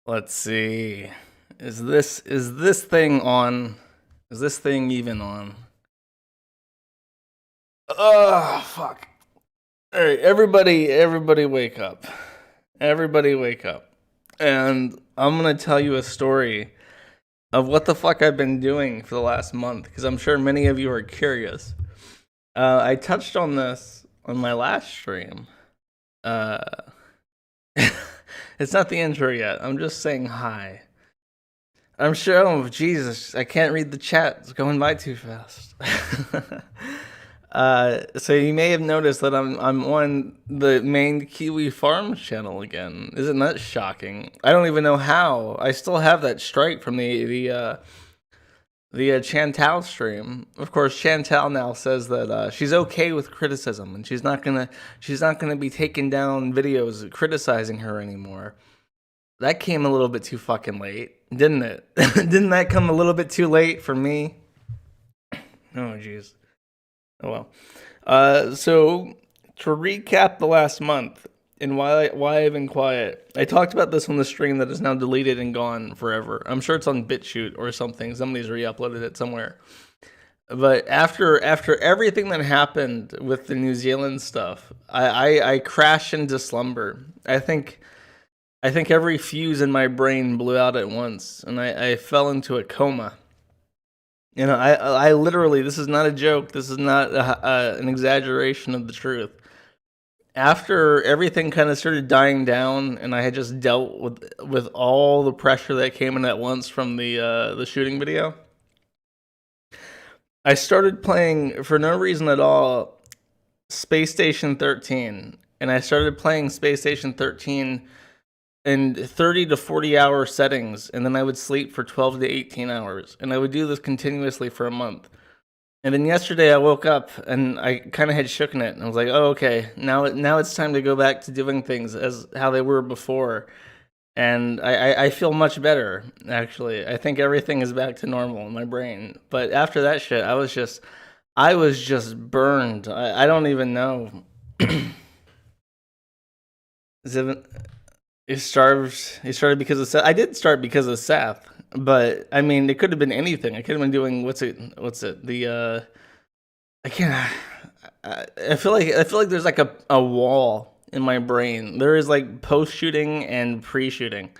Let's see. Is this thing on? Is this thing even on? Oh fuck. Alright, everybody wake up. Everybody wake up. And I'm gonna tell you a story of what the fuck I've been doing for the last month, because I'm sure many of you are curious. I touched on this on my last stream. Uh it's not the intro yet. I'm just saying hi. I'm sure. Oh, Jesus, I can't read the chat. It's going by too fast. So you may have noticed that I'm on the main Kiwi Farms channel again. Isn't that shocking? I don't even know how. I still have that strike from the Chantal stream. Of course, Chantal now says that she's okay with criticism and she's not gonna be taking down videos criticizing her anymore. That came a little bit too fucking late, didn't it? Didn't that come a little bit too late for me? Oh, jeez. Oh, well. So, to recap the last month and why I've been quiet, I talked about this on the stream that is now deleted and gone forever. I'm sure it's on BitChute or something. Somebody's re-uploaded it somewhere. But after everything that happened with the New Zealand stuff, I crashed into slumber. I think every fuse in my brain blew out at once, and I fell into a coma. You know, I literally, this is not a joke, this is not an exaggeration of the truth. After everything kind of started dying down, and I had just dealt with all the pressure that came in at once from the shooting video, I started playing, for no reason at all, Space Station 13. And I started playing Space Station 13 in 30 to 40 hour settings, and then I would sleep for 12 to 18 hours. And I would do this continuously for a month. And then yesterday I woke up and I kind of had shooken it, and I was like, oh, okay, now it's time to go back to doing things as how they were before. And I feel much better, actually. I think everything is back to normal in my brain. But after that shit, I was just burned. I don't even know. He started because of Seth. I did start because of Seth, but I mean, it could have been anything. I could have been doing what's it? I can't. I feel like there's like a wall in my brain. There is like post shooting and pre shooting,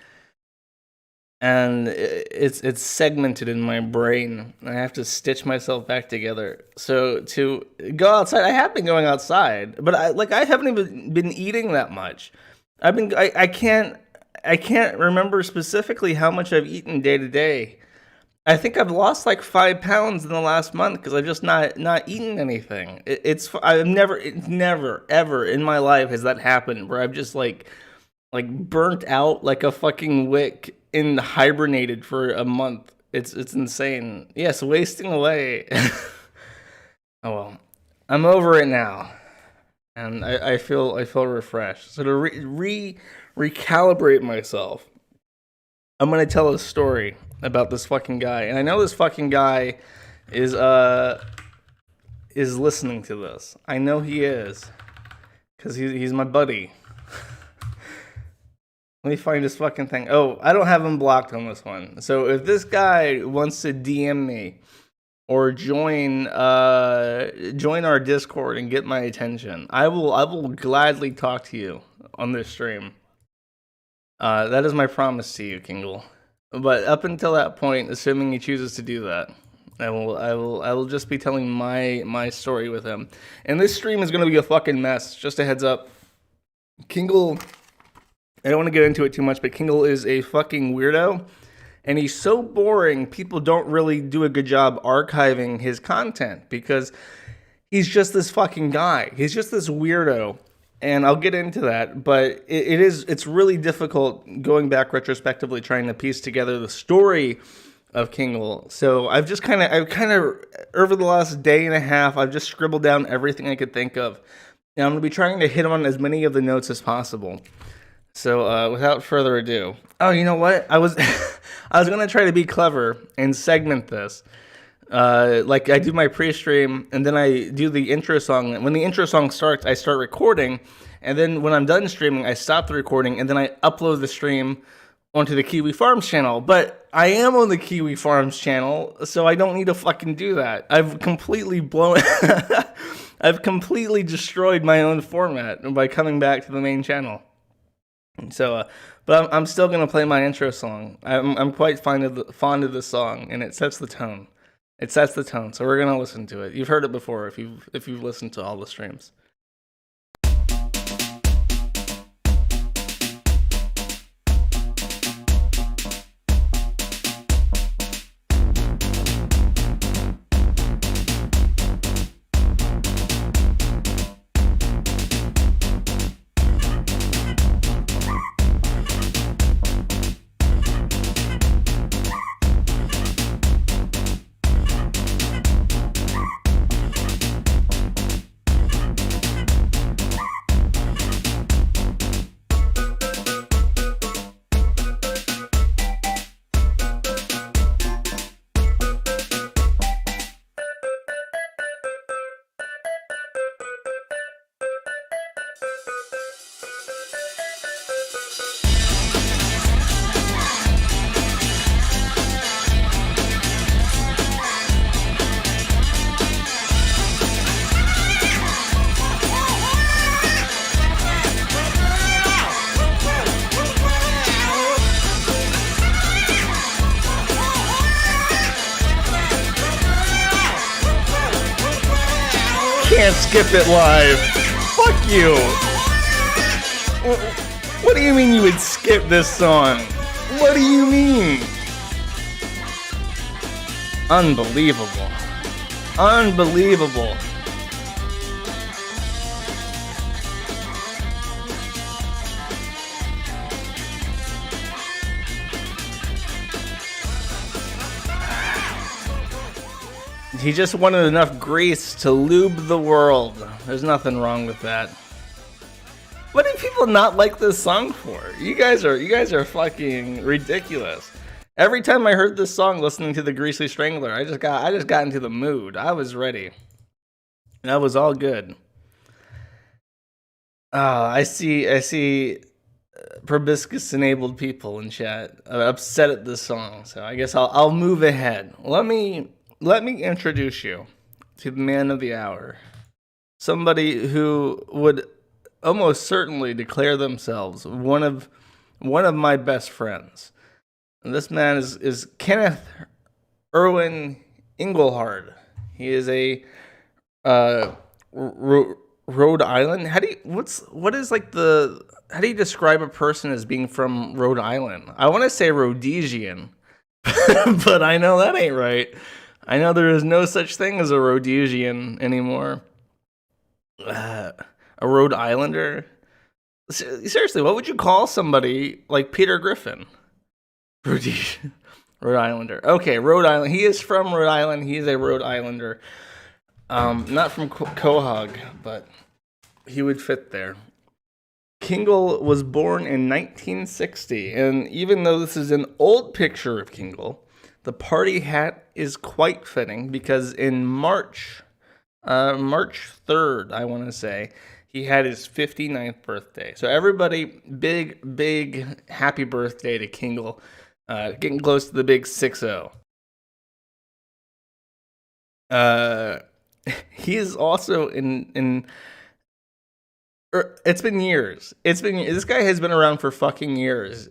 and it's segmented in my brain. I have to stitch myself back together. So to go outside, I have been going outside, but I haven't even been eating that much. I can't remember specifically how much I've eaten day to day. I think I've lost like 5 pounds in the last month because I've just not eaten anything. It's never ever in my life has that happened where I've just like burnt out like a fucking wick and hibernated for a month. It's insane. Yes, wasting away. Oh well, I'm over it now. And I feel refreshed. So to recalibrate myself, I'm gonna tell a story about this fucking guy, and I know this fucking guy is listening to this. I know he is, cause he's my buddy. Let me find this fucking thing. Oh, I don't have him blocked on this one. So if this guy wants to DM me or join our Discord and get my attention, I will gladly talk to you on this stream. That is my promise to you, Kengel. But up until that point, assuming he chooses to do that, I will just be telling my story with him. And this stream is gonna be a fucking mess. Just a heads up. Kengel, I don't want to get into it too much, but Kengel is a fucking weirdo. And he's so boring, people don't really do a good job archiving his content because he's just this fucking guy. He's just this weirdo. And I'll get into that, but it's really difficult going back retrospectively trying to piece together the story of Kengel. So I've kind of over the last day and a half, I've just scribbled down everything I could think of. And I'm going to be trying to hit on as many of the notes as possible. So without further ado, oh, you know what? I was gonna try to be clever and segment this. Like I do my pre-stream and then I do the intro song. When the intro song starts, I start recording, and then when I'm done streaming, I stop the recording and then I upload the stream onto the Kiwi Farms channel, but I am on the Kiwi Farms channel, so I don't need to fucking do that. I've completely blown I've completely destroyed my own format by coming back to the main channel. So, but I'm still gonna play my intro song. I'm quite fond of the song, and it sets the tone. It sets the tone, so we're gonna listen to it. You've heard it before if you've listened to all the streams. Can't skip it live. Fuck you. What do you mean you would skip this song? What do you mean? Unbelievable. Unbelievable. He just wanted enough grease to lube the world. There's nothing wrong with that. What do people not like this song for? You guys are fucking ridiculous. Every time I heard this song listening to the Greasy Strangler, I just got into the mood. I was ready. That was all good. I see proboscis enabled people in chat upset at this song. So I guess I'll move ahead. Let me introduce you to the man of the hour. Somebody who would almost certainly declare themselves one of my best friends. And this man is Kenneth Erwin Engelhard. He is a Rhode Island. How do you describe a person as being from Rhode Island? I want to say Rhodesian, but I know that ain't right. I know there is no such thing as a Rhodesian anymore. A Rhode Islander? Seriously, what would you call somebody like Peter Griffin? Rhodesian. Rhode Islander. Okay, Rhode Island. He is from Rhode Island. He is a Rhode Islander. Not from Quahog, but he would fit there. Kengel was born in 1960, and even though this is an old picture of Kengel, the party hat is quite fitting because in March 3rd, I want to say, he had his 59th birthday. So everybody, big happy birthday to Kengel. Getting close to the big 6-0. He is also in it's been years. This guy has been around for fucking years,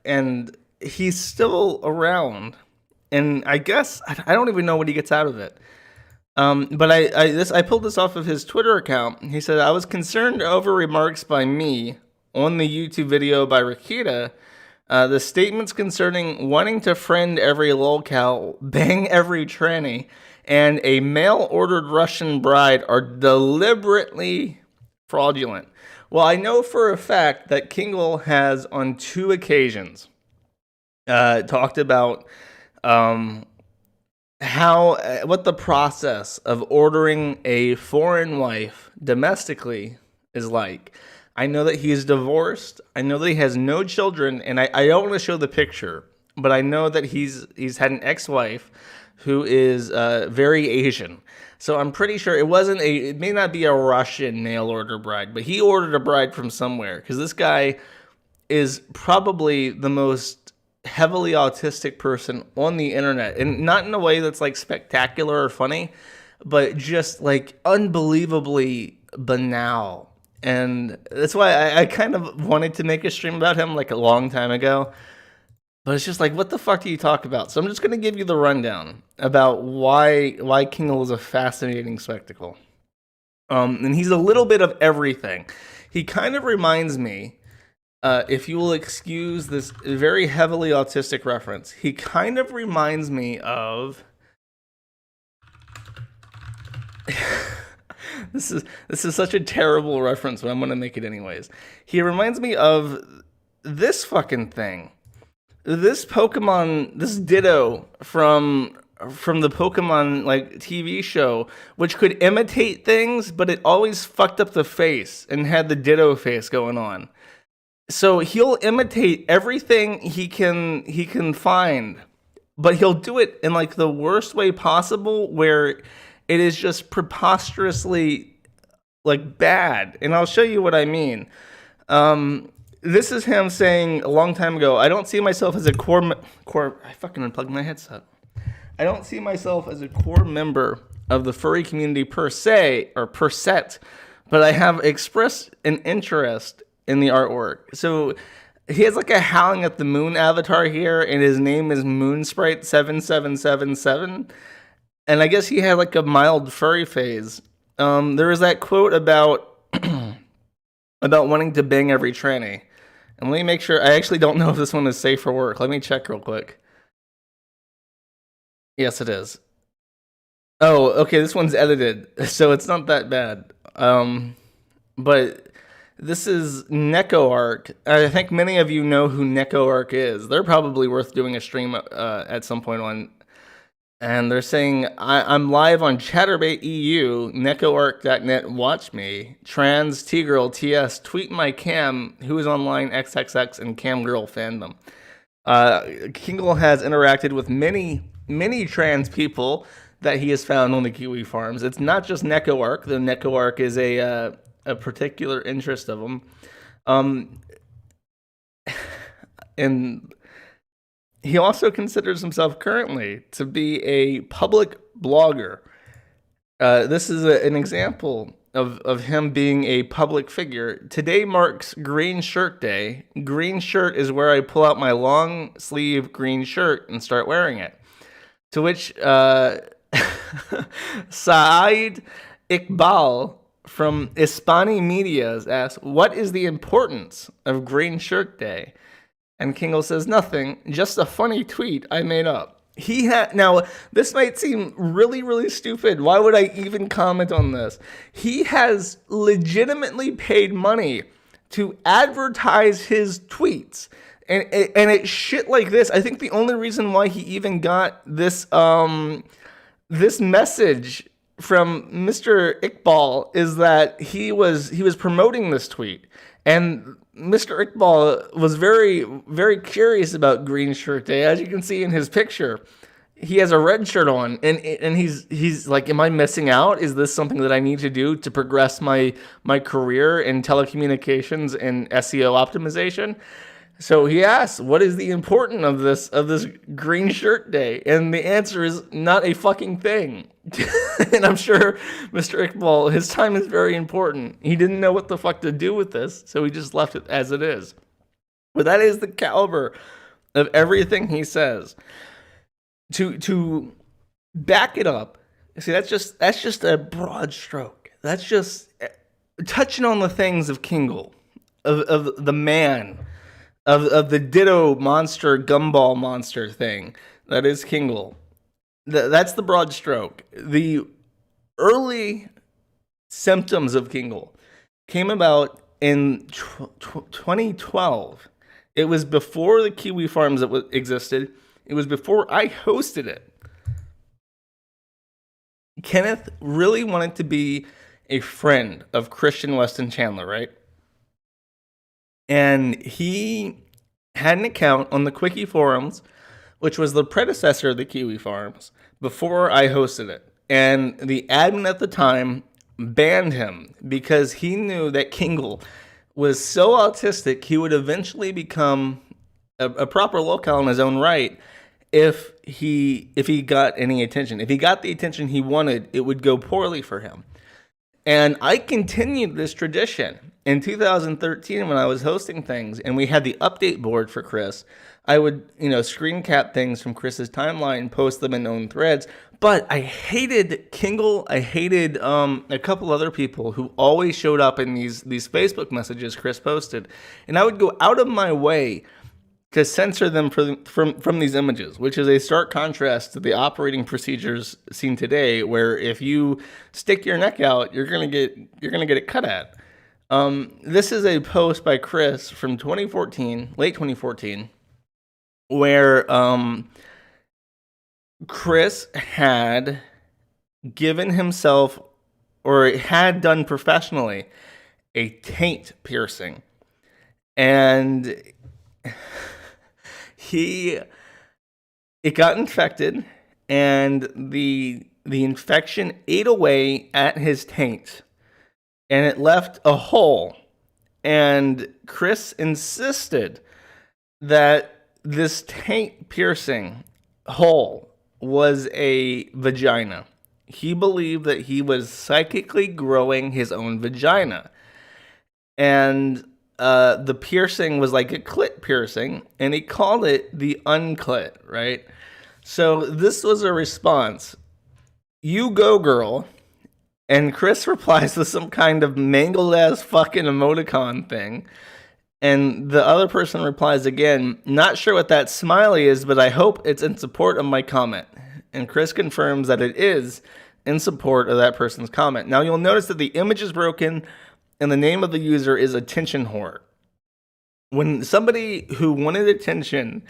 and he's still around. And I guess I don't even know what he gets out of it. But I pulled this off of his Twitter account. He said, I was concerned over remarks by me on the YouTube video by Rakita. The statements concerning wanting to friend every lolcow, bang every tranny, and a mail-ordered Russian bride are deliberately fraudulent. Well, I know for a fact that Kengel has on 2 occasions talked about what the process of ordering a foreign wife domestically is like. I know that he is divorced. I know that he has no children, and I don't want to show the picture, but I know that he's had an ex-wife who is very Asian. So I'm pretty sure it may not be a Russian mail order bride, but he ordered a bride from somewhere because this guy is probably the most heavily autistic person on the internet, and not in a way that's like spectacular or funny, but just like unbelievably banal. And that's why I kind of wanted to make a stream about him like a long time ago. But it's just like, what the fuck do you talk about? So I'm just going to give you the rundown about why Kengel is a fascinating spectacle. And he's a little bit of everything. He kind of reminds me, if you will excuse this very heavily autistic reference, he kind of reminds me of... This is such a terrible reference, but I'm going to make it anyways. He reminds me of this fucking thing. This Pokemon, this Ditto from the Pokemon like TV show, which could imitate things, but it always fucked up the face and had the Ditto face going on. So he'll imitate everything he can find, but he'll do it in like the worst way possible, where it is just preposterously like bad. And I'll show you what I mean. This is him saying a long time ago, I don't see myself as a core. I fucking unplugged my headset. I don't see myself as a core member of the furry community per se, or per set, but I have expressed an interest in the artwork. So he has like a Howling at the Moon avatar here, and his name is Moonsprite7777. And I guess he had like a mild furry phase. There was that quote about about wanting to bang every tranny. And let me make sure. I actually don't know if this one is safe for work. Let me check real quick. Yes, it is. Oh, okay. This one's edited, so it's not that bad. But this is NecoArc. I think many of you know who NecoArc is. They're probably worth doing a stream at some point on. And they're saying, I'm live on Chatterbait EU, NecoArc.net, watch me, Trans, T-Girl, TS, tweet my cam, who is online, XXX, and Camgirl fandom. Kengel has interacted with many trans people that he has found on the Kiwi farms. It's not just NecoArc, though NecoArc is a particular interest of him. And he also considers himself currently to be a public blogger. This is an example of him being a public figure. Today marks Green Shirt Day. Green shirt is where I pull out my long sleeve green shirt and start wearing it. To which Saeed Iqbal from Ispani Media asks, what is the importance of Green Shirt Day? And Kengel says, nothing, just a funny tweet I made up. Now, this might seem really, really stupid. Why would I even comment on this? He has legitimately paid money to advertise his tweets. And it's shit like this. I think the only reason why he even got this this message from Mr. Iqbal is that he was promoting this tweet. And Mr. Iqbal was very, very curious about Green Shirt Day. As you can see in his picture, he has a red shirt on, and he's like, am I missing out? Is this something that I need to do to progress my career in telecommunications and SEO optimization? So he asks, what is the importance of this Green Shirt Day? And the answer is not a fucking thing. And I'm sure Mr. Iqbal, his time is very important. He didn't know what the fuck to do with this, so he just left it as it is. But that is the caliber of everything he says. To back it up, see, that's just a broad stroke. That's just touching on the things of Kengel, of the man, of the Ditto monster, gumball monster thing that is Kengel. That's the broad stroke. The early symptoms of Kengel came about in 2012. It was before the Kiwi Farms existed. It was before I hosted it. Kenneth really wanted to be a friend of Christian Weston Chandler, right? And he had an account on the Quickie Forums, which was the predecessor of the Kiwi Farms, before I hosted it. And the admin at the time banned him because he knew that Kengel was so autistic he would eventually become a proper locale in his own right if he got any attention. If he got the attention he wanted, it would go poorly for him. And I continued this tradition. In 2013, when I was hosting things and we had the update board for Chris, I would, screen cap things from Chris's timeline, post them in known threads. But I hated Kengel. I hated a couple other people who always showed up in these Facebook messages Chris posted. And I would go out of my way to censor them from these images, which is a stark contrast to the operating procedures seen today, where if you stick your neck out, you're gonna get it cut at. This is a post by Chris from 2014, late 2014, where Chris had given himself, or had done professionally, a taint piercing, and it got infected, and the infection ate away at his taint, and it left a hole. And Chris insisted that this taint piercing hole was a vagina. He believed that he was psychically growing his own vagina, and the piercing was like a clit piercing, and he called it the unclit, right? So this was a response. You go, girl. And Chris replies with some kind of mangled ass fucking emoticon thing. And the other person replies again, not sure what that smiley is, but I hope it's in support of my comment. And Chris confirms that it is in support of that person's comment. Now you'll notice that the image is broken, and the name of the user is Attention Whore. When somebody who wanted attention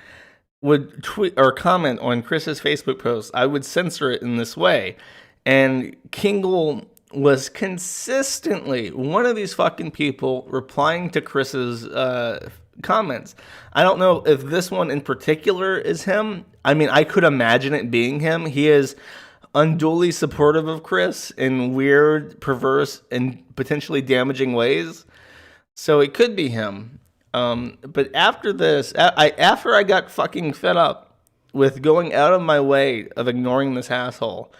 would tweet or comment on Chris's Facebook post, I would censor it in this way. And Kengel was consistently one of these fucking people replying to Chris's comments. I don't know if this one in particular is him. I mean, I could imagine it being him. He is unduly supportive of Chris in weird, perverse, and potentially damaging ways. So it could be him. But after this, after I got fucking fed up with going out of my way of ignoring this asshole,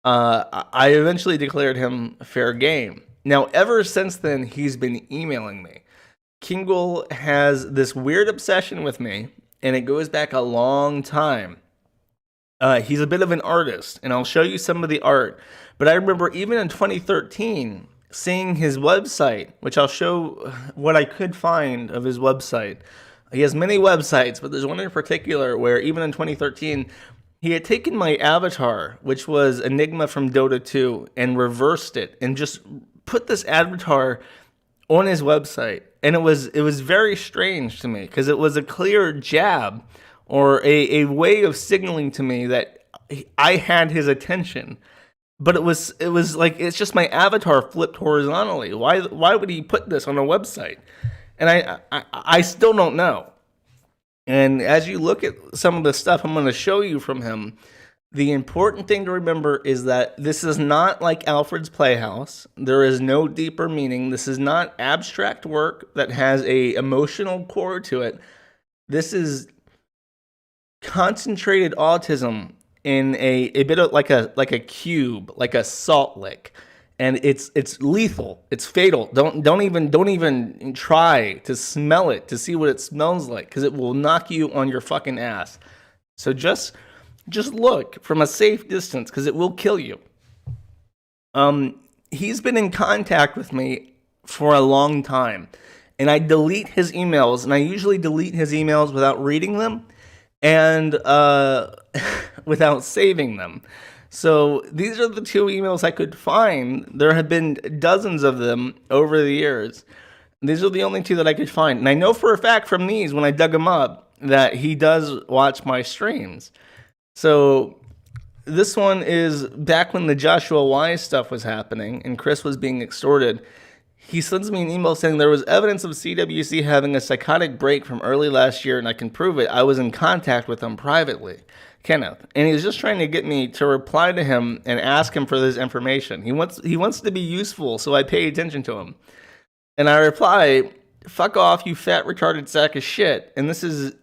I eventually declared him fair game. Now, ever since then, he's been emailing me. Kengel has this weird obsession with me, and it goes back a long time. He's a bit of an artist, and I'll show you some of the art. But I remember even in 2013, seeing his website, which I'll show what I could find of his website. He has many websites, but there's one in particular where even in 2013, he had taken my avatar, which was Enigma from Dota 2, and reversed it, and just put this avatar on his website. And it was very strange to me, because it was a clear jab, or a way of signaling to me that I had his attention. But it was like, it's just my avatar flipped horizontally. Why would he put this on a website? And I still don't know. And as you look at some of the stuff I'm going to show you from him, the important thing to remember is that this is not like Alfred's Playhouse. There is no deeper meaning. This is not abstract work that has a emotional core to it. This is concentrated autism in a bit of like a cube, like a salt lick. And it's lethal. It's fatal. Don't even try to smell it to see what it smells like, because it will knock you on your fucking ass. So just look from a safe distance, because it will kill you. He's been in contact with me for a long time, and I delete his emails, and I usually delete his emails without reading them and without saving them. So these are the two emails I could find. There have been dozens of them over the years. These are the only two that I could find. And I know for a fact from these, when I dug them up, that he does watch my streams. So this one is back when the Joshua Wise stuff was happening and Chris was being extorted. He sends me an email saying there was evidence of CWC having a psychotic break from early last year, and I can prove it. I was in contact with him privately, Kenneth, and he's just trying to get me to reply to him and ask him for this information. He wants to be useful, so I pay attention to him. And I reply, fuck off, you fat retarded sack of shit. And this is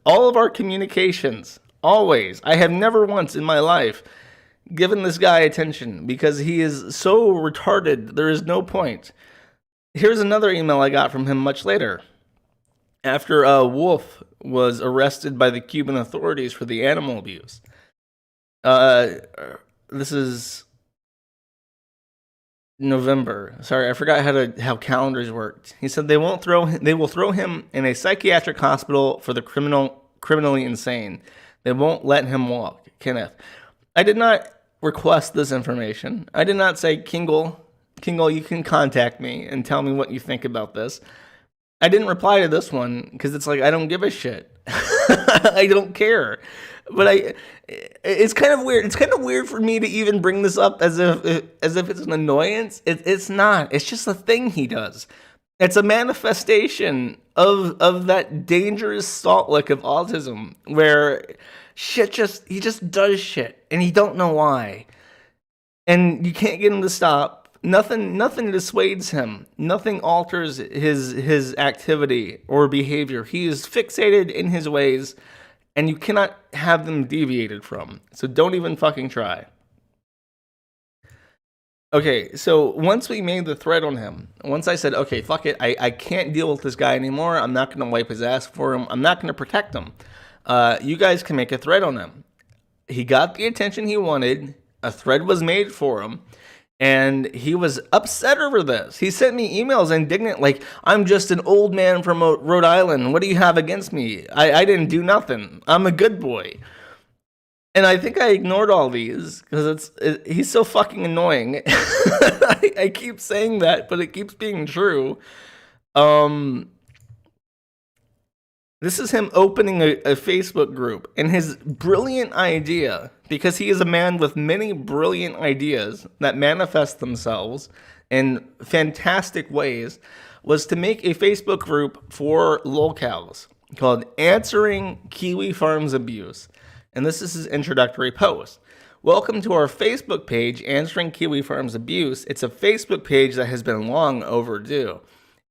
all of our communications. Always. I have never once in my life given this guy attention because he is so retarded. There is no point. Here's another email I got from him much later. After Wolf was arrested by the Cuban authorities for the animal abuse. This is November. Sorry, I forgot how calendars worked. He said they will throw him in a psychiatric hospital for the criminally insane. They won't let him walk. Kenneth, I did not request this information. I did not say, Kengel, you can contact me and tell me what you think about this. I didn't reply to this one because it's like, I don't give a shit. I don't care. But it's kind of weird. It's kind of weird for me to even bring this up as if it's an annoyance. It's not. It's just a thing he does. It's a manifestation of that dangerous salt lick of autism where he just does shit and you don't know why. And you can't get him to stop. Nothing dissuades him. Nothing alters his activity or behavior. He is fixated in his ways, and you cannot have them deviated from. So don't even fucking try. Okay, so once we made the thread on him, once I said, okay, fuck it, I can't deal with this guy anymore. I'm not going to wipe his ass for him. I'm not going to protect him. You guys can make a thread on him. He got the attention he wanted. A thread was made for him. And he was upset over this. He sent me emails indignant, like, I'm just an old man from Rhode Island. What do you have against me? I didn't do nothing. I'm a good boy. And I think I ignored all these because he's so fucking annoying. I keep saying that, but it keeps being true. This is him opening a Facebook group, and his brilliant idea, because he is a man with many brilliant ideas that manifest themselves in fantastic ways, was to make a Facebook group for locals called Answering Kiwi Farms Abuse. And this is his introductory post. Welcome to our Facebook page, Answering Kiwi Farms Abuse. It's a Facebook page that has been long overdue.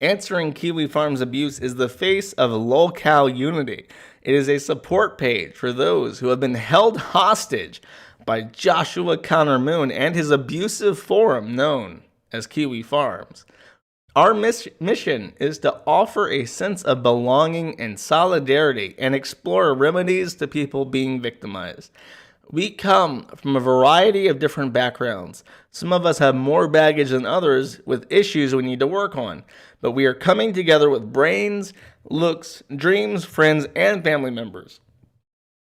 Answering Kiwi Farms Abuse is the face of lolcow unity. It is a support page for those who have been held hostage by Joshua Connor Moon and his abusive forum known as Kiwi Farms. Our mission is to offer a sense of belonging and solidarity and explore remedies to people being victimized. We come from a variety of different backgrounds. Some of us have more baggage than others with issues we need to work on. But we are coming together with brains, looks, dreams, friends, and family members.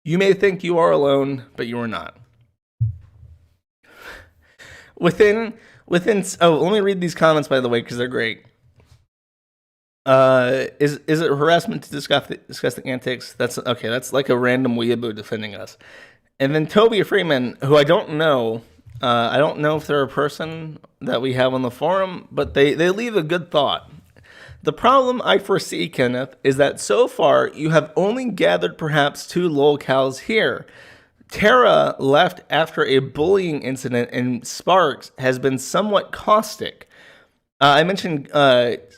You may think you are alone, but you are not. Let me read these comments, by the way, because they're great. Is it harassment to discuss the antics? That's like a random weeaboo defending us. And then Toby Freeman, who I don't know if they're a person that we have on the forum, but they leave a good thought. The problem I foresee, Kenneth, is that so far you have only gathered perhaps 2 lolcows here. Tara left after a bullying incident, and Sparks has been somewhat caustic. I mentioned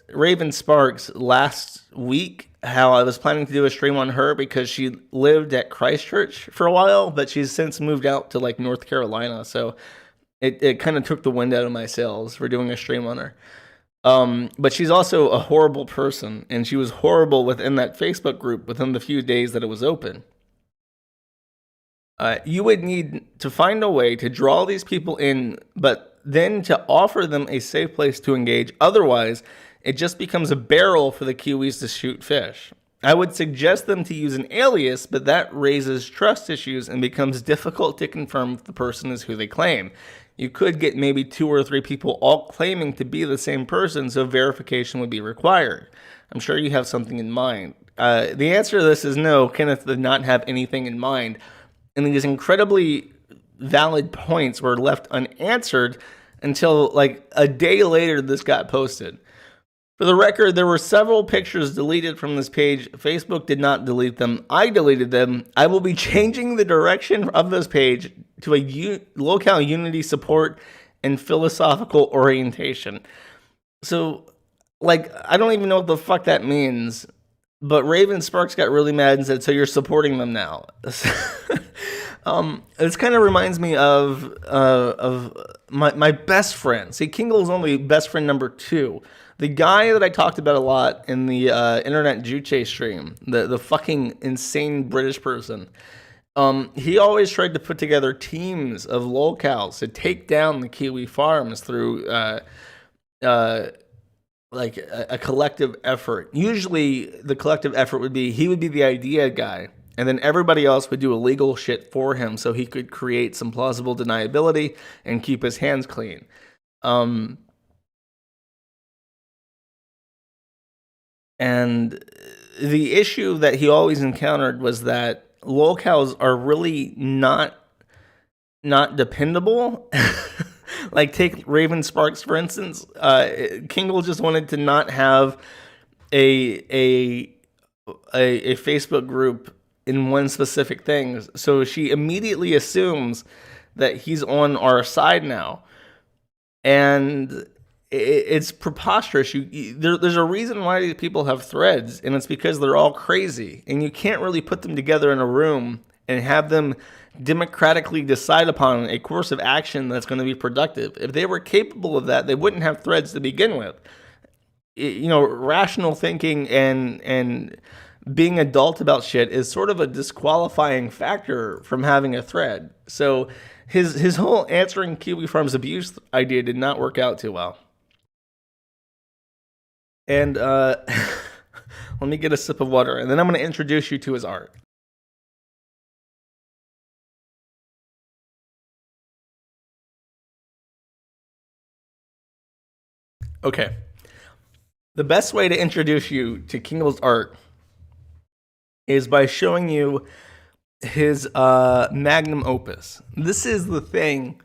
Raven Sparks last week, how I was planning to do a stream on her because she lived at Christchurch for a while, but she's since moved out to like North Carolina, so it kind of took the wind out of my sails for doing a stream on her. But she's also a horrible person, and she was horrible within that Facebook group within the few days that it was open. You would need to find a way to draw these people in, but then to offer them a safe place to engage. Otherwise, it just becomes a barrel for the Kiwis to shoot fish. I would suggest them to use an alias, but that raises trust issues and becomes difficult to confirm if the person is who they claim. You could get maybe 2 or 3 people all claiming to be the same person, so verification would be required. I'm sure you have something in mind. The answer to this is no. Kenneth did not have anything in mind. And these incredibly valid points were left unanswered until like a day later this got posted. For the record, there were several pictures deleted from this page. Facebook did not delete them. I deleted them. I will be changing the direction of this page to a locale unity support and philosophical orientation. So Like, I don't even know what the fuck that means. But Raven Sparks got really mad and said, "So you're supporting them now?" This kind of reminds me of my best friend. See, Kengel's only best friend number 2. The guy that I talked about a lot in the internet Juche stream, the fucking insane British person. He always tried to put together teams of locals to take down the Kiwi farms through like a collective effort. Usually, the collective effort would be he would be the idea guy, and then everybody else would do illegal shit for him so he could create some plausible deniability and keep his hands clean. And the issue that he always encountered was that locals are really not dependable. Like, take Raven Sparks for instance. Kengel just wanted to not have a Facebook group in one specific thing, so she immediately assumes that he's on our side now, and it's preposterous. There's a reason why these people have threads, and it's because they're all crazy, and you can't really put them together in a room and have them democratically decide upon a course of action that's going to be productive. If they were capable of that, they wouldn't have threads to begin with. Rational thinking and being adult about shit is sort of a disqualifying factor from having a thread. So his whole answering Kiwi Farms abuse idea did not work out too well. And let me get a sip of water, and then I'm going to introduce you to his art. Okay. The best way to introduce you to Kengel's art is by showing you his magnum opus. This is the thing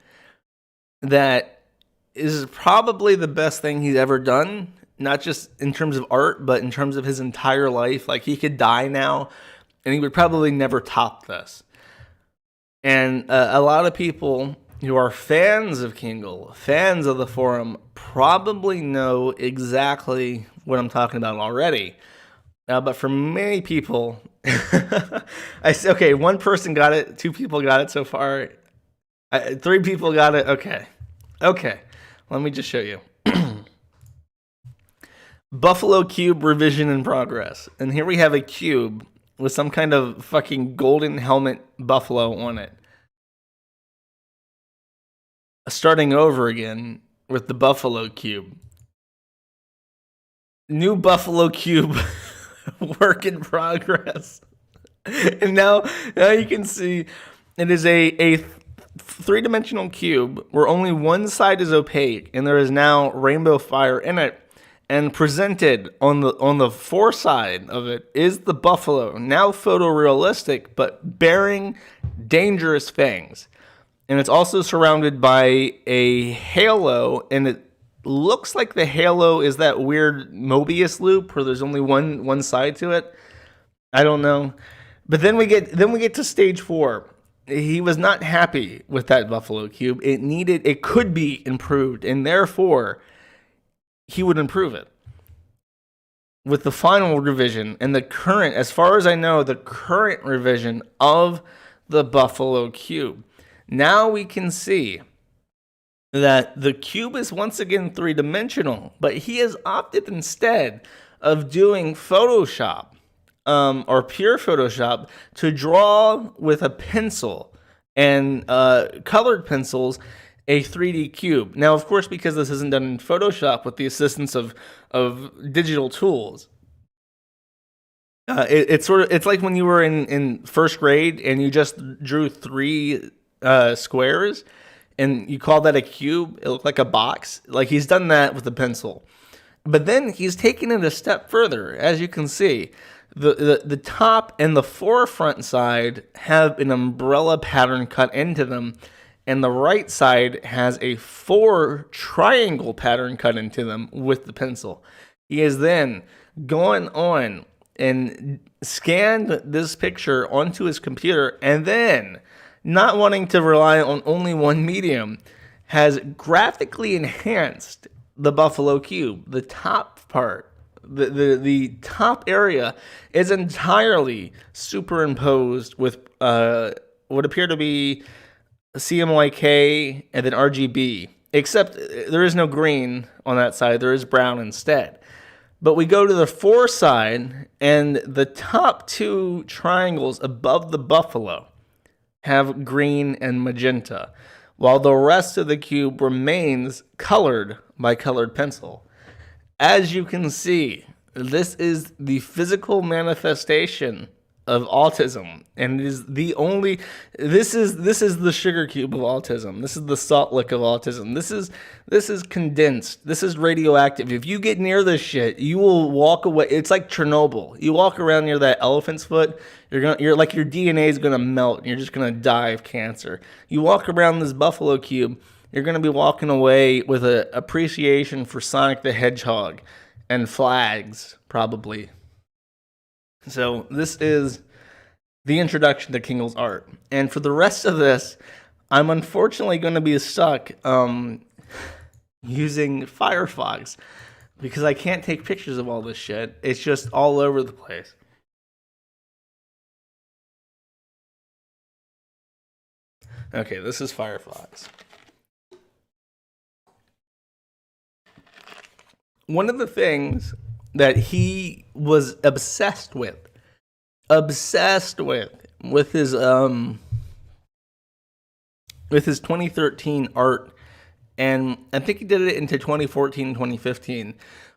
that is probably the best thing he's ever done, not just in terms of art, but in terms of his entire life. Like, he could die now, and he would probably never top this. And a lot of people who are fans of Kengel, fans of the forum, probably know exactly what I'm talking about already. But for many people, okay, one person got it, 2 people got it so far, 3 people got it. Okay, let me just show you. Buffalo Cube revision in progress. And here we have a cube with some kind of fucking golden helmet buffalo on it. Starting over again with the Buffalo Cube. New Buffalo Cube work in progress. And now you can see it is a 3-dimensional cube where only one side is opaque, and there is now rainbow fire in it. And presented on the fore side of it is the buffalo, now photorealistic, but bearing dangerous fangs. And it's also surrounded by a halo, and it looks like the halo is that weird Mobius loop where there's only one side to it. I don't know. But then we get to stage 4. He was not happy with that Buffalo Cube. It could be improved, and therefore he would improve it with the final revision and the current, as far as I know, the current revision of the Buffalo Cube. Now we can see that the cube is once again 3-dimensional, but he has opted instead of doing Photoshop or pure Photoshop to draw with a pencil and colored pencils a 3D cube. Now, of course, because this isn't done in Photoshop with the assistance of digital tools, it's like when you were in first grade and you just drew 3 squares and you call that a cube. It looked like a box. Like, he's done that with a pencil, but then he's taken it a step further. As you can see, the top and the forefront side have an umbrella pattern cut into them, and the right side has a 4 triangle pattern cut into them with the pencil. He has then gone on and scanned this picture onto his computer, and then, not wanting to rely on only one medium, has graphically enhanced the Buffalo cube. The top part, the top area is entirely superimposed with what appear to be CMYK and then RGB, except there is no green on that side. There is brown instead. But we go to the fore side, and the top two triangles above the buffalo have green and magenta, while the rest of the cube remains colored by colored pencil. As you can see, this is the physical manifestation of autism, and it is the only. This is the sugar cube of autism. This is the salt lick of autism. This is condensed. This is radioactive. If you get near this shit, you will walk away. It's like Chernobyl. You walk around near that elephant's foot, you're like your DNA is gonna melt, and you're just gonna die of cancer. You walk around this buffalo cube, you're gonna be walking away with an appreciation for Sonic the Hedgehog and flags, probably. So this is the introduction to Kengel's art. And for the rest of this, I'm unfortunately going to be stuck using Firefox because I can't take pictures of all this shit. It's just all over the place. Okay, this is Firefox. One of the things that he was obsessed with his 2013 art, and I think he did it into 2014, 2015,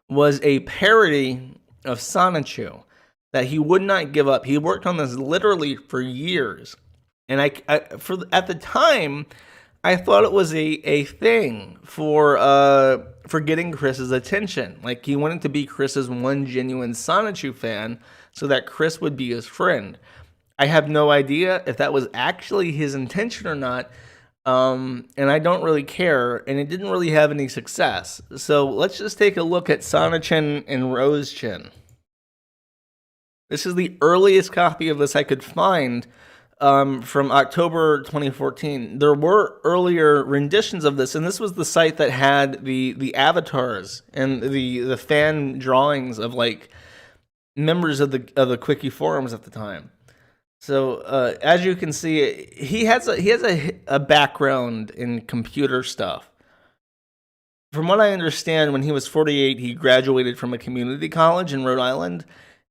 was a parody of Sonichu that he would not give up. He worked on this literally for years, and at the time, I thought it was a thing for getting Chris's attention. Like, he wanted to be Chris's one genuine Sonichu fan so that Chris would be his friend. I have no idea if that was actually his intention or not, and I don't really care, and it didn't really have any success. So let's just take a look at Sonochin and Rosechin. This is the earliest copy of this I could find, from October 2014. There were earlier renditions of this, and this was the site that had the avatars and the fan drawings of like members of the Quickie forums at the time. So as you can see, he has a background in computer stuff. From what I understand, when he was 48, he graduated from a community college in Rhode Island,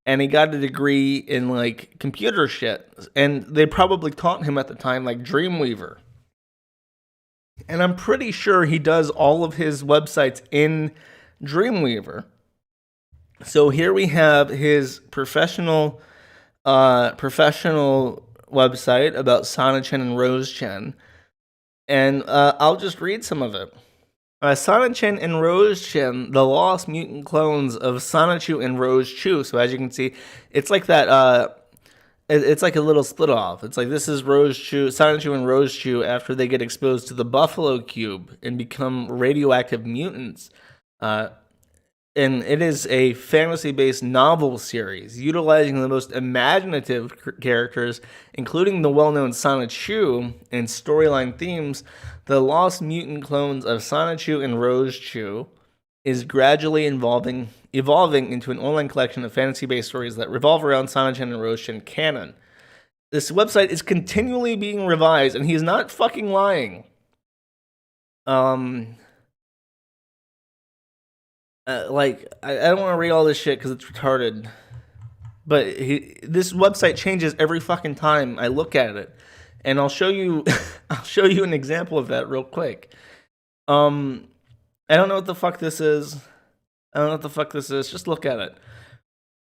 and he got a degree in like computer shit. And they probably taught him at the time like Dreamweaver. And I'm pretty sure he does all of his websites in Dreamweaver. So here we have his professional website about Sonochin and Rosechin. And I'll just read some of it. Sonochin and Rosechin, the lost mutant clones of Sonichu and Rosechu. So as you can see, it's like that. It's like a little split off. It's like this is Sonichu and Rosechu after they get exposed to the Buffalo Cube and become radioactive mutants. And it is a fantasy-based novel series utilizing the most imaginative characters, including the well-known Sonichu, and storyline themes. The lost mutant clones of Sonichu and Rosechu is gradually evolving into an online collection of fantasy-based stories that revolve around Sonochin and Rosechin canon. This website is continually being revised, and he's not fucking lying. I don't want to read all this shit because it's retarded. But this website changes every fucking time I look at it. And I'll show you an example of that real quick. I don't know what the fuck this is. Just look at it.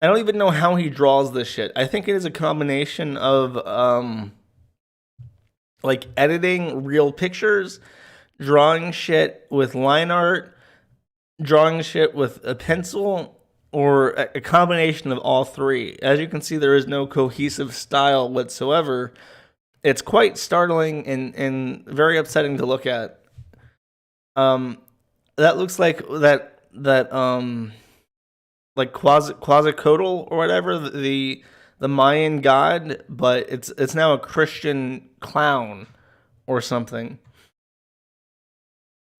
I don't even know how he draws this shit. I think it is a combination of like editing real pictures, drawing shit with line art, drawing shit with a pencil, or a combination of all three. As you can see, there is no cohesive style whatsoever. It's quite startling and very upsetting to look at. That looks like that like Quetzalcoatl or whatever, the Mayan god, but it's now a Christian clown or something.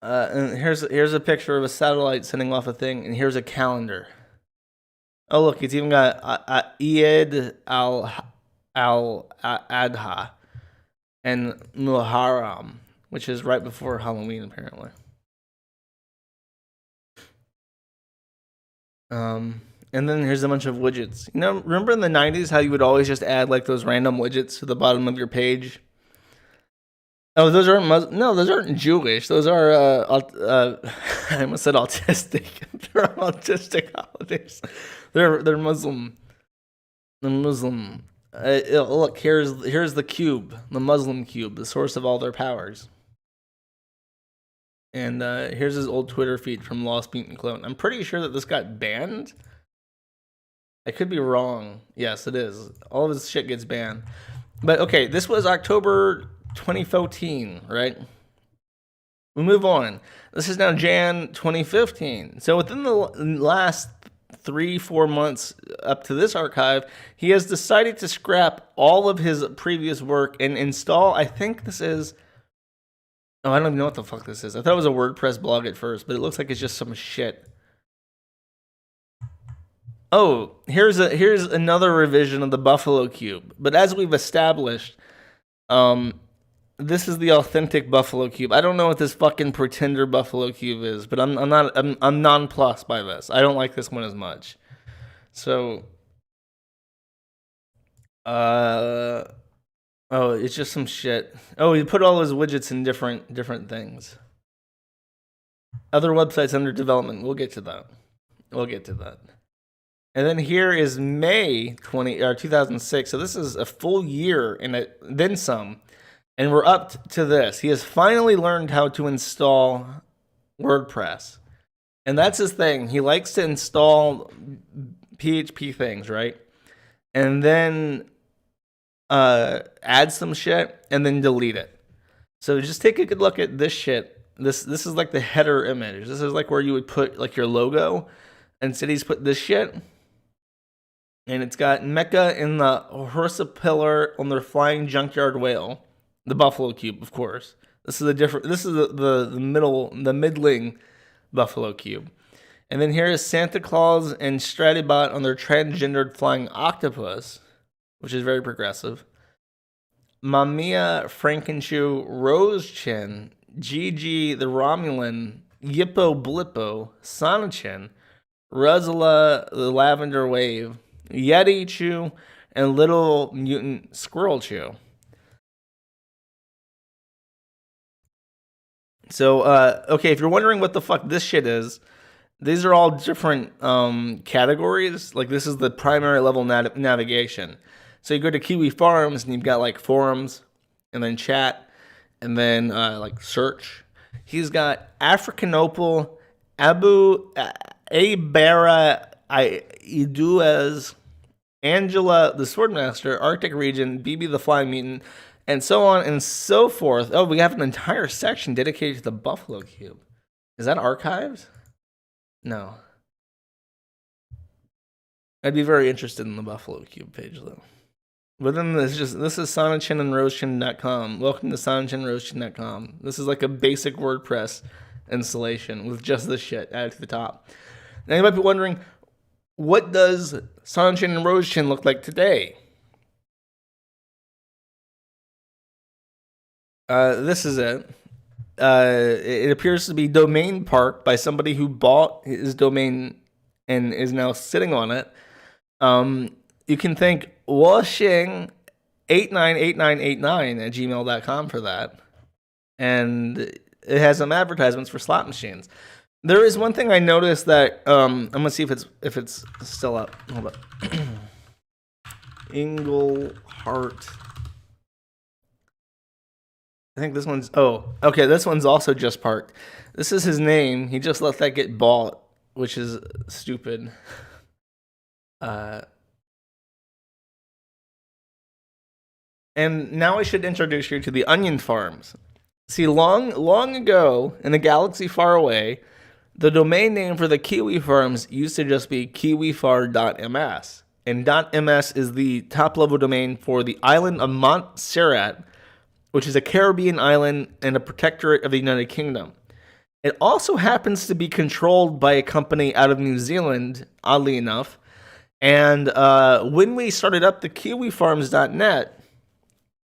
And here's a picture of a satellite sending off a thing, and here's a calendar. Oh look, it's even got Eid al Adha and Muharram, which is right before Halloween apparently. And then here's a bunch of widgets. You know, remember in the 90s how you would always just add like those random widgets to the bottom of your page? Oh, those aren't no, those aren't Jewish. Those are I almost said autistic. They're autistic holidays. They're Muslim. They're Muslim. Look, here's the cube, the Muslim cube, the source of all their powers. And here's his old Twitter feed from Lost Mutant Clone. I'm pretty sure that this got banned. I could be wrong. Yes, it is. All of his shit gets banned. But okay, this was October 2014, right? We move on. This is now Jan 2015. So within the last 3-4 months up to this archive, he has decided to scrap all of his previous work and install, I think this is, oh, I don't even know what the fuck this is. I thought it was a WordPress blog at first, but it looks like it's just some shit. Oh, here's another revision of the Buffalo Cube. But as we've established, this is the authentic Buffalo Cube. I don't know what this fucking pretender Buffalo Cube is, but I'm nonplussed by this. I don't like this one as much. So, oh, it's just some shit. Oh, he put all his widgets in different things. Other websites under development. We'll get to that. And then here is May 2006. So this is a full year and then some. And we're up to this. He has finally learned how to install WordPress. And that's his thing. He likes to install PHP things, right? And then add some shit and then delete it. So just take a good look at this shit. This is like the header image. This is like where you would put like your logo. Instead he's put this shit. And it's got Mecca in the Horsa pillar on their flying junkyard whale. The Buffalo Cube, of course. This is the middling Buffalo Cube. And then here is Santa Claus and Stratibot on their transgendered flying octopus, which is very progressive. Mamiya Frankenshoe, Rose Chin, Gigi the Romulan, Yippo Blippo, Sonachin, Ruzla the Lavender Wave, Yeti Chew, and Little Mutant Squirrel Chew. So, okay, if you're wondering what the fuck this shit is, these are all different categories. Like, this is the primary level navigation. So you go to Kiwi Farms, and you've got, like, forums, and then chat, and then, like, search. He's got African Opal, Abu Abara Iduez, Angela the Swordmaster, Arctic Region, BB the Flying Mutant, and so on and so forth. Oh, we have an entire section dedicated to the Buffalo Cube. Is that archived? No. I'd be very interested in the Buffalo Cube page, though. But then this is Sonachin and Rosechin.com. Welcome to SonachinRosechin.com. This is like a basic WordPress installation with just this shit added to the top. Now you might be wondering, what does Sonachin and Rosechin look like today? This is it. It appears to be domain parked by somebody who bought his domain and is now sitting on it. You can thank washing898989 at gmail.com for that. And it has some advertisements for slot machines. There is one thing I noticed that I'm gonna see if it's still up. Hold up. Englehart. I think this one's, oh, okay, this one's also just parked. This is his name. He just let that get bought, which is stupid. And now I should introduce you to the onion farms. See, long ago, in a galaxy far away, the domain name for the Kiwi farms used to just be kiwifar.ms. And .ms is the top-level domain for the island of Montserrat, which is a Caribbean island and a protectorate of the United Kingdom. It also happens to be controlled by a company out of New Zealand, oddly enough. And when we started up the KiwiFarms.net,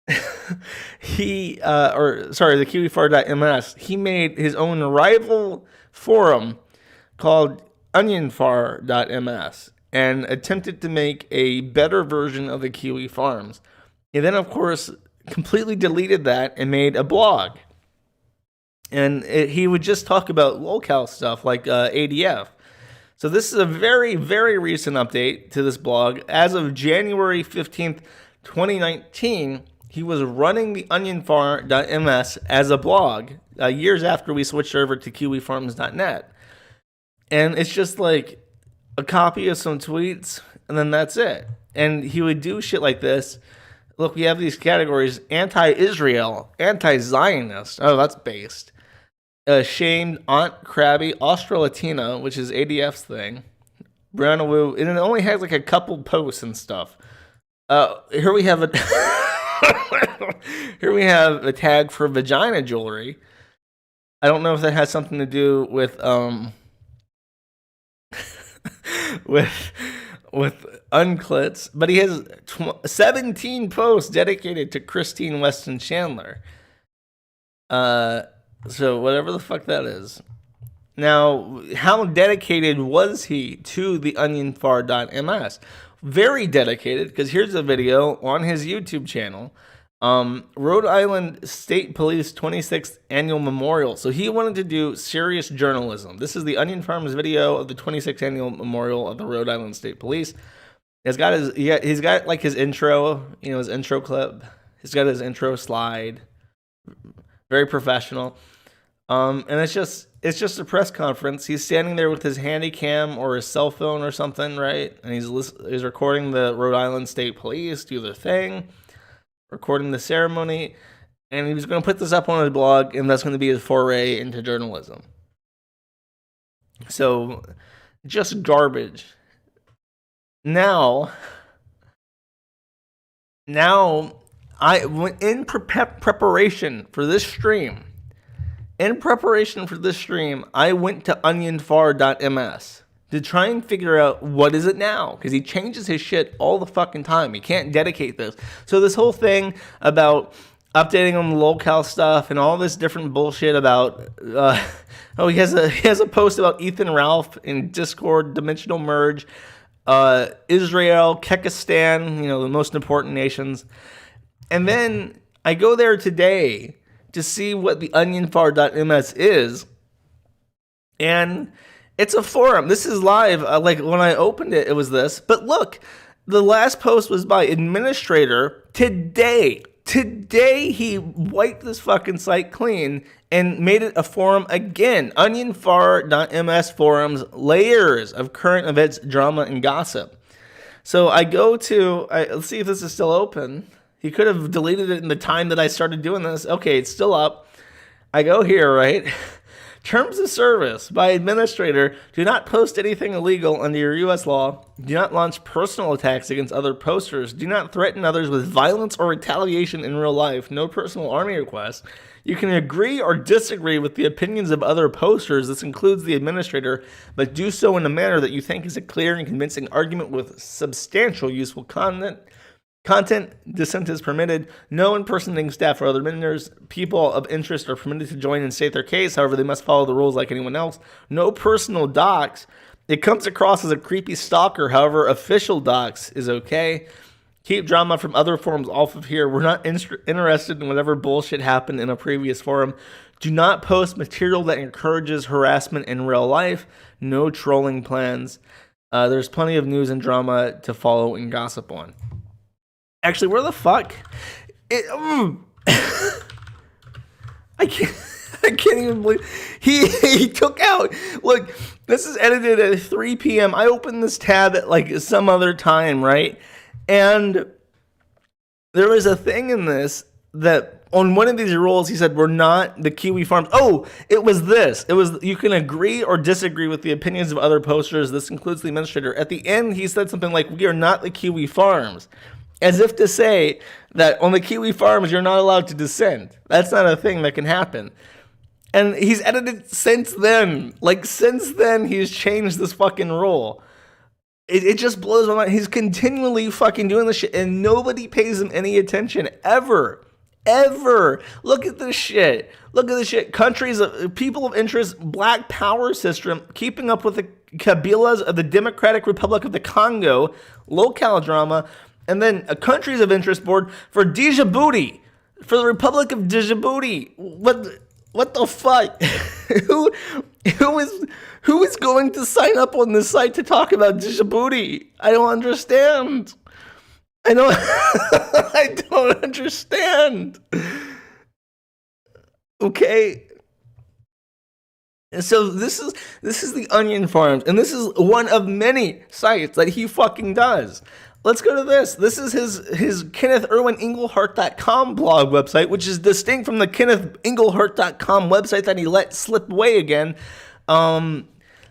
the KiwiFar.ms, he made his own rival forum called OnionFar.ms and attempted to make a better version of the Kiwi Farms. He then, of course, completely deleted that and made a blog. And he would just talk about locale stuff like ADF. So this is a very, very recent update to this blog. As of January 15th, 2019, he was running the OnionFar.ms as a blog years after we switched over to KiwiFarms.net. And it's just like a copy of some tweets, and then that's it. And he would do shit like this. Look, we have these categories: anti-Israel, anti-Zionist. Oh, that's based. Shamed, Aunt Krabby, Australatina, which is ADF's thing. Brownawoo, and it only has like a couple posts and stuff. Here we have a tag for vagina jewelry. I don't know if that has something to do with with unclits, but he has 17 posts dedicated to Christine Weston Chandler. So whatever the fuck that is. Now, how dedicated was he to the OnionFar.ms? Very dedicated, because here's a video on his YouTube channel. Rhode Island State Police 26th Annual Memorial. So he wanted to do serious journalism. This is the Onion Farms video of the 26th Annual Memorial of the Rhode Island State Police. He's got like his intro, his intro clip. He's got his intro slide. Very professional. And it's just a press conference. He's standing there with his handy cam or his cell phone or something, right? And he's recording the Rhode Island State Police do their thing, recording the ceremony, and he was going to put this up on his blog, and that's going to be his foray into journalism. So, just garbage. Now, I went in preparation for this stream. I went to onionfar.ms to try and figure out what is it now, because he changes his shit all the fucking time. He can't dedicate this. So this whole thing about updating on the locale stuff and all this different bullshit about he has a post about Ethan Ralph in Discord, Dimensional Merge, Israel, Kekistan, the most important nations. And then I go there today to see what the onionfar.ms is, and it's a forum. This is live. Like when I opened it, it was this. But look, the last post was by administrator today. Today he wiped this fucking site clean and made it a forum again. Onionfar.ms forums, layers of current events, drama, and gossip. So I go to, let's see if this is still open. He could have deleted it in the time that I started doing this. Okay, it's still up. I go here, right? Terms of service by administrator: do not post anything illegal under your U.S. law. Do not launch personal attacks against other posters. Do not threaten others with violence or retaliation in real life. No personal army requests. You can agree or disagree with the opinions of other posters. This includes the administrator, but do so in a manner that you think is a clear and convincing argument with substantial useful content. Dissent is permitted. No impersonating staff or other members. People of interest are permitted to join and state their case. However, they must follow the rules like anyone else. No personal docs. It comes across as a creepy stalker. However, official docs is okay. Keep drama from other forums off of here. We're not interested in whatever bullshit happened in a previous forum. Do not post material that encourages harassment in real life. No trolling plans. There's plenty of news and drama to follow and gossip on. Actually, where the fuck? I can't even believe he took out. Look, this is edited at 3 p.m. I opened this tab at like some other time, right? And there was a thing in this that on one of these rules, he said, we're not the Kiwi Farms. Oh, it was this. It was, you can agree or disagree with the opinions of other posters. This includes the administrator. At the end, he said something like, we are not the Kiwi Farms. As if to say that on the Kiwi Farms, you're not allowed to dissent. That's not a thing that can happen. And he's edited since then. Like, since then, he's changed this fucking rule. It just blows my mind. He's continually fucking doing this shit, and nobody pays him any attention, ever. Ever. Look at this shit. Look at this shit. Countries, people of interest, black power system, keeping up with the Kabilas of the Democratic Republic of the Congo, locale drama, and then a countries of interest board for Djibouti, for the Republic of Djibouti. What the fuck? who is going to sign up on this site to talk about Djibouti? I don't understand. I don't understand. Okay. And so this is the Onion Farms, and this is one of many sites that he fucking does. Let's go to this. This is his KennethIrwinEnglehart.com blog website, which is distinct from the KennethEnglehart.com website that he let slip away again.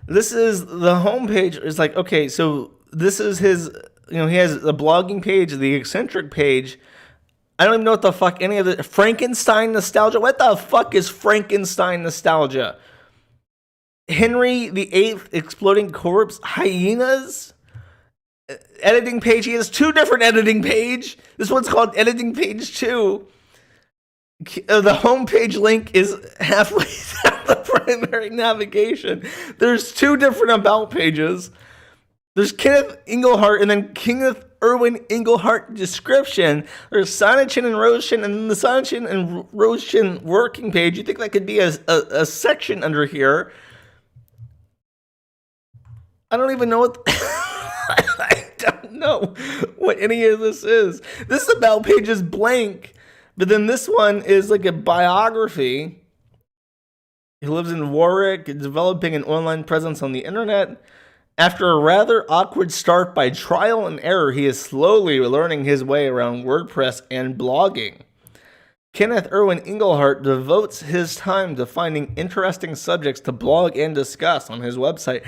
This is the homepage. It's like, okay, so this is his, he has the blogging page, the eccentric page. I don't even know what the fuck any of it. Frankenstein nostalgia. What the fuck is Frankenstein nostalgia? Henry VIII exploding corpse, hyenas. Editing page. He has two different editing page. This one's called editing page 2. The homepage link is halfway down the primary navigation. There's two different about pages. There's Kenneth Englehart and then Kenneth Irwin Englehart description. There's Sonachin and Roshin, and then the Sonachin and Roshin working page. You think that could be a section under here? I don't even know what. I don't know what any of this is. This about page is blank, but then this one is like a biography. He lives in Warwick, developing an online presence on the internet. After a rather awkward start by trial and error, he is slowly learning his way around WordPress and blogging. Kenneth Irwin Englehart devotes his time to finding interesting subjects to blog and discuss on his website.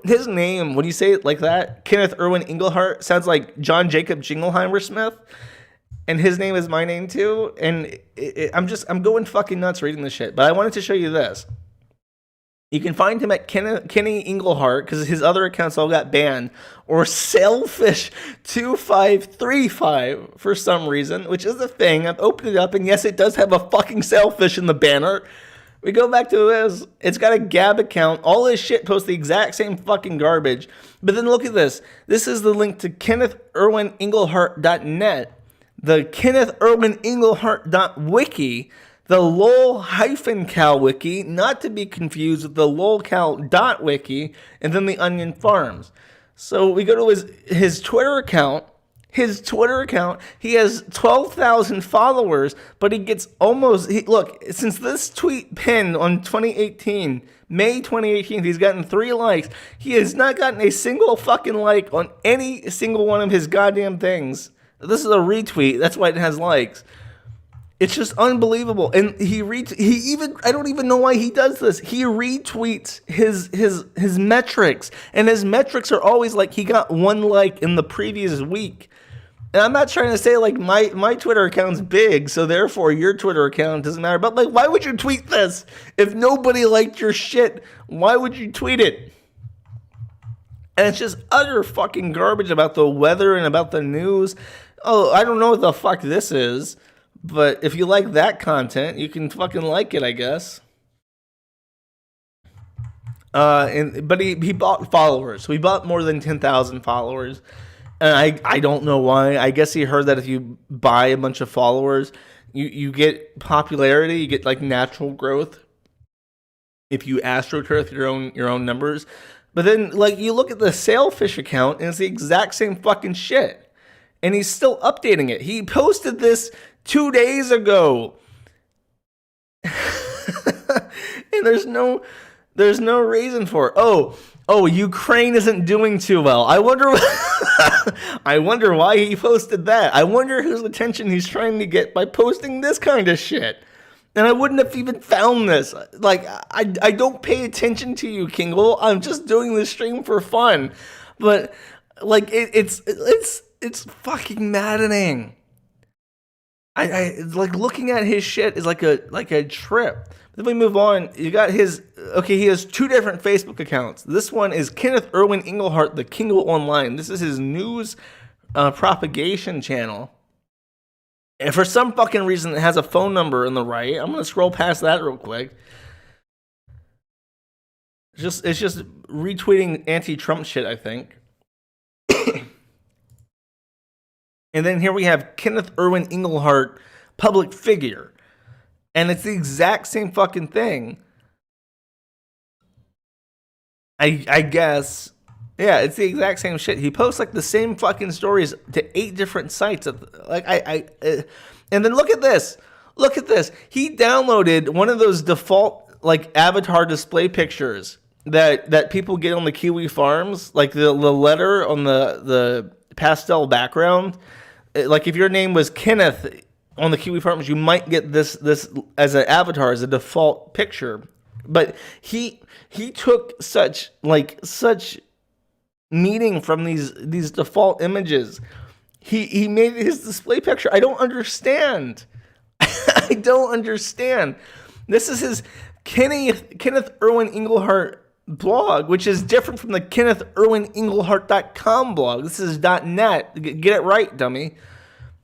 His name, when you say it like that, Kenneth Irwin Englehart, sounds like John Jacob Jingleheimer Smith. And his name is my name too. And I'm going fucking nuts reading this shit. But I wanted to show you this. You can find him at Kenny Englehart, because his other accounts all got banned, or Sailfish2535 for some reason, which is a thing. I've opened it up, and yes, it does have a fucking sailfish in the banner. We go back to this. It's got a Gab account. All this shit posts the exact same fucking garbage. But then look at this. This is the link to KennethIrwinEnglehart.net, the KennethIrwinEnglehart.wiki, the lol-cow wiki, not to be confused with the lolcow.wiki, and then the Onion Farms. So we go to his Twitter account. His Twitter account, he has 12,000 followers, but he gets look, since this tweet pinned on May 2018, he's gotten 3 likes. He has not gotten a single fucking like on any single one of his goddamn things. This is a retweet, that's why it has likes. It's just unbelievable. And I don't even know why he does this. He retweets his metrics. And his metrics are always like he got 1 like in the previous week. And I'm not trying to say like my Twitter account's big, so therefore your Twitter account doesn't matter. But like, why would you tweet this? If nobody liked your shit, why would you tweet it? And it's just utter fucking garbage about the weather and about the news. Oh, I don't know what the fuck this is. But if you like that content, you can fucking like it, I guess. But he bought followers. So he bought more than 10,000 followers. And I don't know why. I guess he heard that if you buy a bunch of followers, you get popularity, you get like natural growth. If you astroturf your own numbers. But then like you look at the Sailfish account and it's the exact same fucking shit. And he's still updating it. He posted this 2 days ago. And there's no reason for it. Oh, Ukraine isn't doing too well. I wonder why he posted that. I wonder whose attention he's trying to get by posting this kind of shit. And I wouldn't have even found this. Like, I don't pay attention to you, Kengel. I'm just doing this stream for fun. But like it's fucking maddening. It's like looking at his shit is like a trip. Then we move on. You got his okay. He has 2 different Facebook accounts. This one is Kenneth Irwin Englehart, the Kengel Online. This is his news propagation channel. And for some fucking reason, it has a phone number on the right. I'm gonna scroll past that real quick. It's just retweeting anti-Trump shit, I think. And then here we have Kenneth Irwin Englehart, public figure. And it's the exact same fucking thing. I guess. Yeah, it's the exact same shit. He posts like the same fucking stories to 8 different sites. Like and then look at this. Look at this. He downloaded one of those default like avatar display pictures that people get on the Kiwi Farms, like the letter on the pastel background. Like if your name was Kenneth on the Kiwi Farms, you might get this as an avatar, as a default picture. But he took such meaning from these default images. He made his display picture. I don't understand. I don't understand. This is his Kenneth Irwin Englehart blog, which is different from the KennethIrwinEnglehart.com blog. This is .net. Get it right, dummy.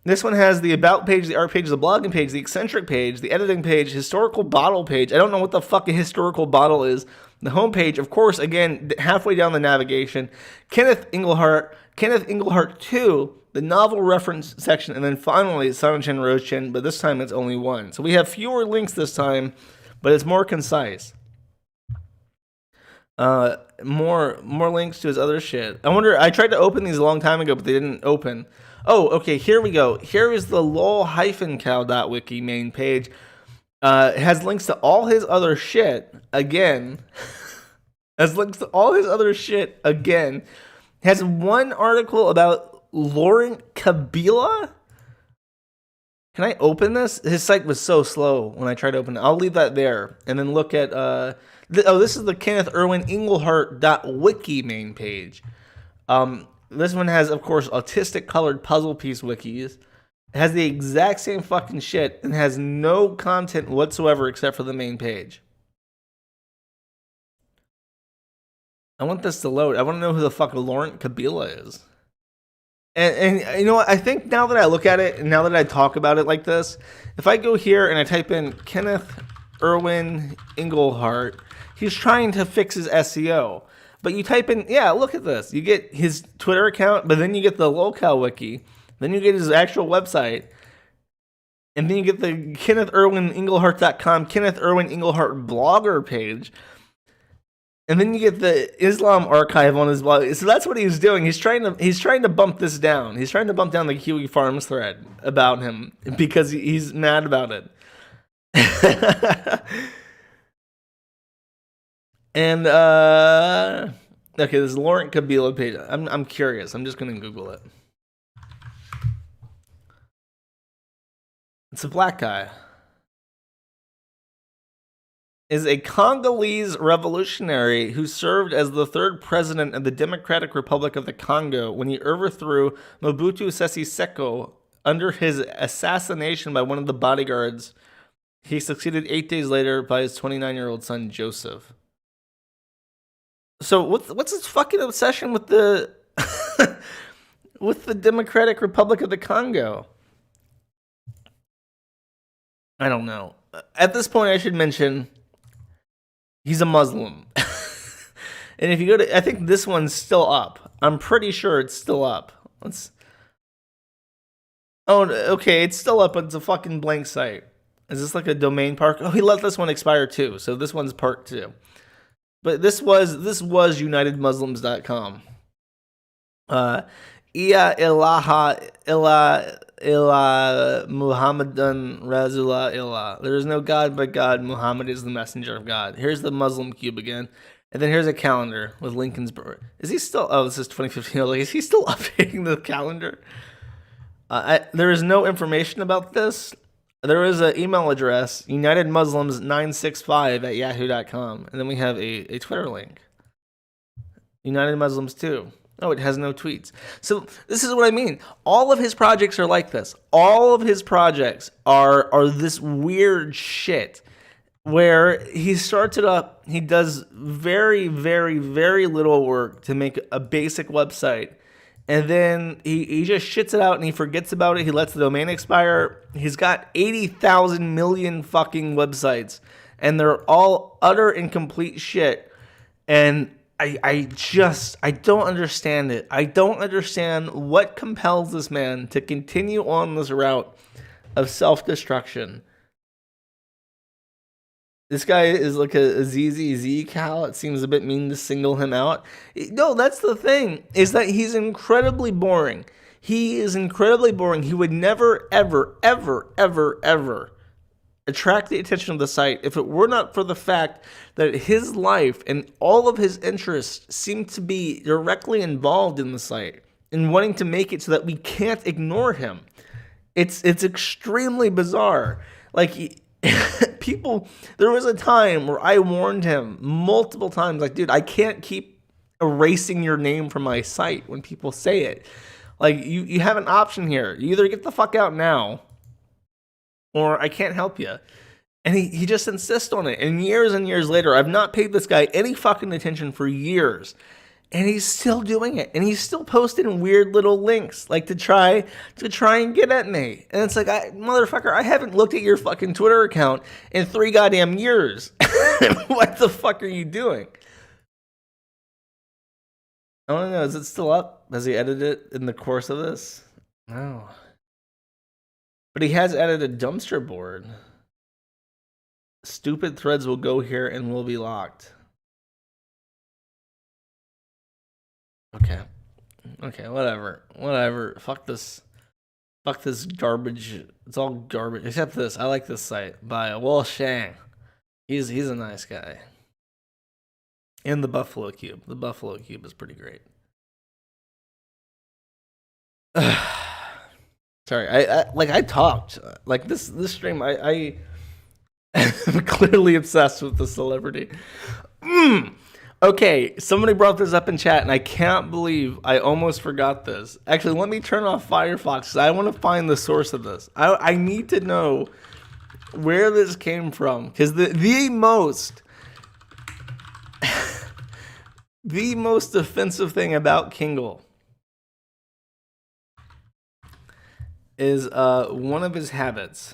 This one has the about page, the art page, the blogging page, the eccentric page, the editing page, historical bottle page. I don't know what the fuck a historical bottle is. The homepage, of course, again, halfway down the navigation, Kenneth Englehart 2, the novel reference section, and then finally Sonochin Roshin, but this time it's only 1. So we have fewer links this time, but it's more concise. More links to his other shit. I wonder, I tried to open these a long time ago, but they didn't open. Oh, okay, here we go. Here is the lol-cow.wiki main page. It has links to all his other shit again. Has links to all his other shit again. Has one article about Laurent Kabila. Can I open this? His site was so slow when I tried to open it. I'll leave that there and then look at this is the Kenneth Irwin Englehart.wiki main page. This one has, of course, autistic colored puzzle piece wikis. It has the exact same fucking shit and has no content whatsoever except for the main page. I want this to load. I want to know who the fuck Laurent Kabila is. And you know what? I think now that I look at it and now that I talk about it like this, if I go here and I type in Kenneth Irwin Englehart, he's trying to fix his SEO. But you type in, yeah, look at this. You get his Twitter account, but then you get the locale wiki. Then you get his actual website. And then you get the KennethIrwinEnglehart.com, Kenneth Irwin Englehart blogger page. And then you get the Islam archive on his blog. So that's what he's doing. He's trying to bump this down. He's trying to bump down the Kiwi Farms thread about him because he's mad about it. And okay, this is Laurent Kabila page. I'm curious. I'm just gonna Google it. It's a black guy. Is a Congolese revolutionary who served as the 3rd president of the Democratic Republic of the Congo when he overthrew Mobutu Sese Seko under his assassination by one of the bodyguards. He succeeded 8 days later by his 29-year-old son Joseph. So what's his fucking obsession with the with the Democratic Republic of the Congo? I don't know. At this point, I should mention he's a Muslim. And if you go to, I think this one's still up. I'm pretty sure it's still up. Oh, okay, it's still up, but it's a fucking blank site. Is this like a domain park? Oh, he let this one expire too, so this one's part 2. But this was UnitedMuslims.com. Iya ilaha illa Muhammadan Rasulullah illa. There is no God but God. Muhammad is the messenger of God. Here's the Muslim cube again. And then here's a calendar with Lincoln's birth. Is he still? Oh, this is 2015. Like, is he still updating the calendar? There is no information about this. There is an email address, UnitedMuslims965 at yahoo.com. And then we have a Twitter link. United Muslims too. Oh, it has no tweets. So this is what I mean. All of his projects are like this. All of his projects are this weird shit where he starts it up. He does very, very, very little work to make a basic website. And then he just shits it out and he forgets about it. He lets the domain expire. He's got 80,000 million fucking websites. And they're all utter and complete shit. And I don't understand it. I don't understand what compels this man to continue on this route of self-destruction. This guy is like a ZZZ cow. It seems a bit mean to single him out. No, that's the thing, is that he's incredibly boring. He is incredibly boring. He would never, ever, ever, ever, ever attract the attention of the site if it were not for the fact that his life and all of his interests seem to be directly involved in the site and wanting to make it so that we can't ignore him. It's extremely bizarre. Like, people, there was a time where I warned him multiple times, like, dude, I can't keep erasing your name from my site when people say it. Like, you have an option here. You either get the fuck out now, or I can't help you. And he just insists on it. And years later, I've not paid this guy any fucking attention for years. And he's still doing it. And he's still posting weird little links, like to try and get at me. And it's like, motherfucker, I haven't looked at your fucking Twitter account in 3 goddamn years. What the fuck are you doing? I don't know. Is it still up? Has he edited it in the course of this? No. But he has added a dumpster board. Stupid threads will go here and will be locked. Okay, whatever. Fuck this garbage. It's all garbage except this. I like this site by Will Shang. He's a nice guy. And the Buffalo Cube. The Buffalo Cube is pretty great. Sorry, I talked like this stream. I am clearly obsessed with the celebrity. Okay, somebody brought this up in chat, and I can't believe I almost forgot this. Actually, let me turn off Firefox, because I want to find the source of this. I need to know where this came from, because the most the most offensive thing about Kengel is one of his habits.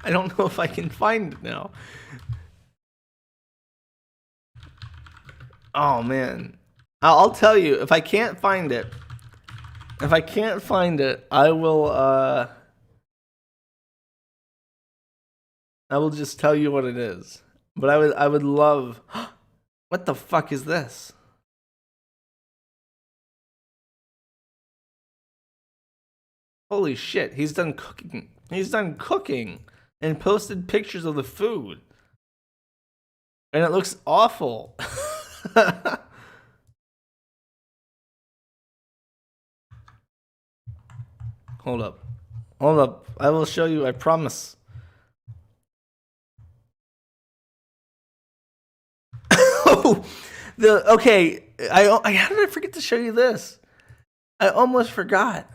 I don't know if I can find it now. Oh man, I'll tell you if I can't find it. If I can't find it, I will just tell you what it is. But I would love. What the fuck is this? Holy shit, he's done cooking. He's done cooking and posted pictures of the food. And it looks awful. Hold up. I will show you, I promise. Okay. How did I forget to show you this? I almost forgot.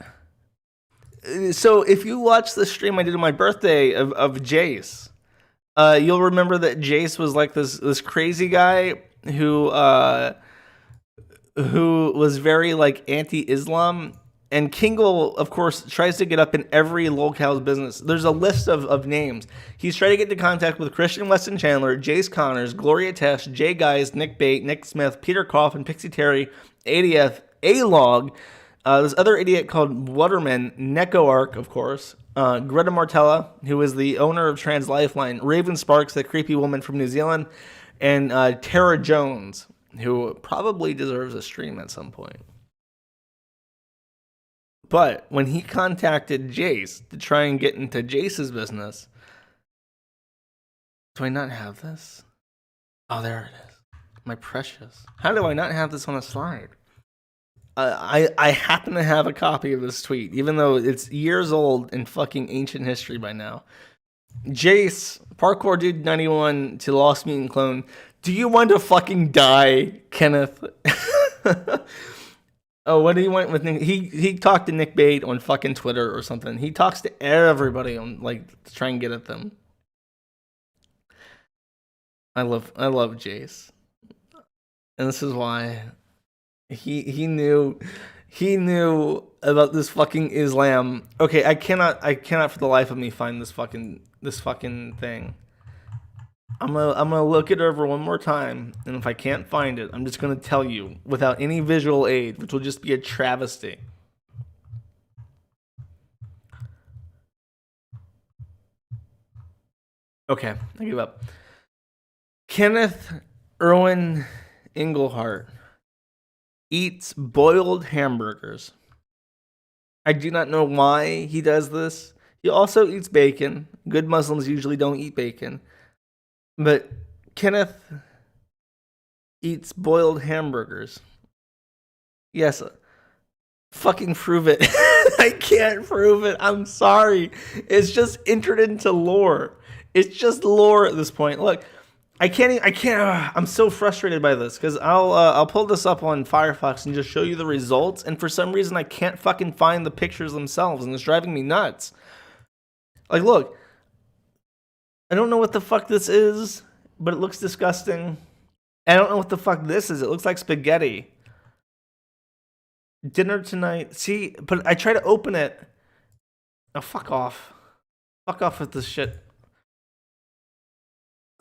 So if you watch the stream I did on my birthday of Jace, you'll remember that Jace was like this crazy guy who was very like anti-Islam. And Kengel, of course, tries to get up in every locale's business. There's a list of names. He's trying to get into contact with Christian Weston Chandler, Jace Connors, Gloria Tesh, Jay Guys, Nick Bate, Nick Smith, Peter Coffin, Pixie Terry, ADF, A-Log, this other idiot called Waterman, NecoArc, of course, Greta Martella, who is the owner of Trans Lifeline, Raven Sparks, the creepy woman from New Zealand, and Tara Jones, who probably deserves a stream at some point. But when he contacted Jace to try and get into Jace's business, do I not have this? Oh, there it is. My precious. How do I not have this on a slide? I happen to have a copy of this tweet, even though it's years old in fucking ancient history by now. Jace, Parkour Dude 91 to Lost Mutant Clone, Do you want to fucking die, Kenneth? Oh, what do you want with Nick? He talked to Nick Bate on fucking Twitter or something. He talks to everybody on like to try and get at them. I love Jace, and this is why he knew about this fucking Islam. Okay, I cannot for the life of me find this fucking thing. I'm gonna look it over one more time, and if I can't find it, I'm just gonna tell you without any visual aid, which will just be a travesty. Okay, I give up. Kenneth Erwin Engelhart eats boiled hamburgers. I do not know why he does this. He also eats bacon. Good Muslims usually don't eat bacon. But Kenneth eats boiled hamburgers. Yes. Fucking prove it. I can't prove it. I'm sorry. It's just entered into lore. It's just lore at this point. Look, I can't. I'm so frustrated by this because I'll pull this up on Firefox and just show you the results. And for some reason, I can't fucking find the pictures themselves, and it's driving me nuts. Like, look, I don't know what the fuck this is, but it looks disgusting. I don't know what the fuck this is. It looks like spaghetti. Dinner tonight. See, but I try to open it. Oh, fuck off. Fuck off with this shit.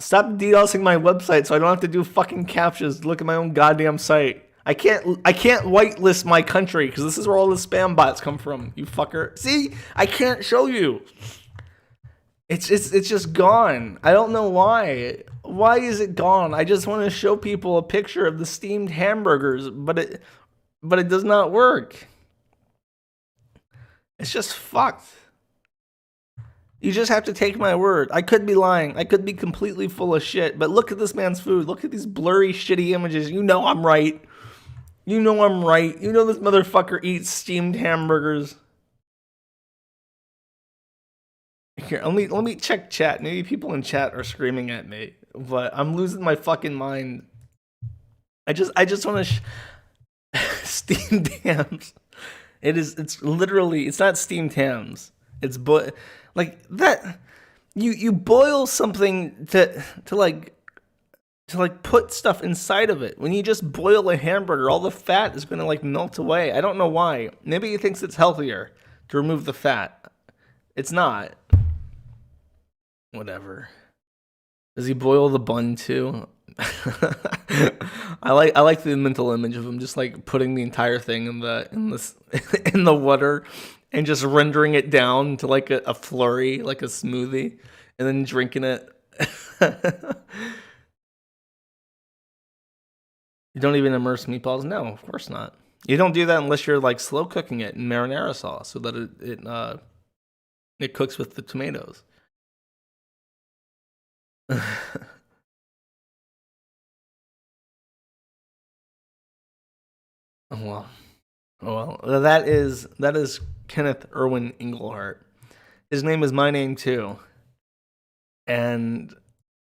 Stop DDoSing my website so I don't have to do fucking captchas to look at my own goddamn site. I can't whitelist my country because this is where all the spam bots come from, you fucker. See? I can't show you. It's just gone. I don't know why. Why is it gone? I just want to show people a picture of the steamed hamburgers, but it does not work. It's just fucked. You just have to take my word. I could be lying. I could be completely full of shit. But look at this man's food. Look at these blurry, shitty images. You know I'm right. You know I'm right. You know this motherfucker eats steamed hamburgers. Here, let me check chat. Maybe people in chat are screaming at me, but I'm losing my fucking mind. I just want to steamed hams. It's literally, it's not steamed hams. It's like that. You boil something to put stuff inside of it. When you just boil a hamburger, all the fat is going to like melt away. I don't know why. Maybe he thinks it's healthier to remove the fat. It's not. Whatever. Does he boil the bun too? I like the mental image of him just like putting the entire thing in the water and just rendering it down to like a flurry, like a smoothie, and then drinking it. You don't even immerse meatballs? No, of course not. You don't do that unless you're like slow cooking it in marinara sauce so that it cooks with the tomatoes. Oh well, that is Kenneth Erwin Engelhart. His name is my name too, and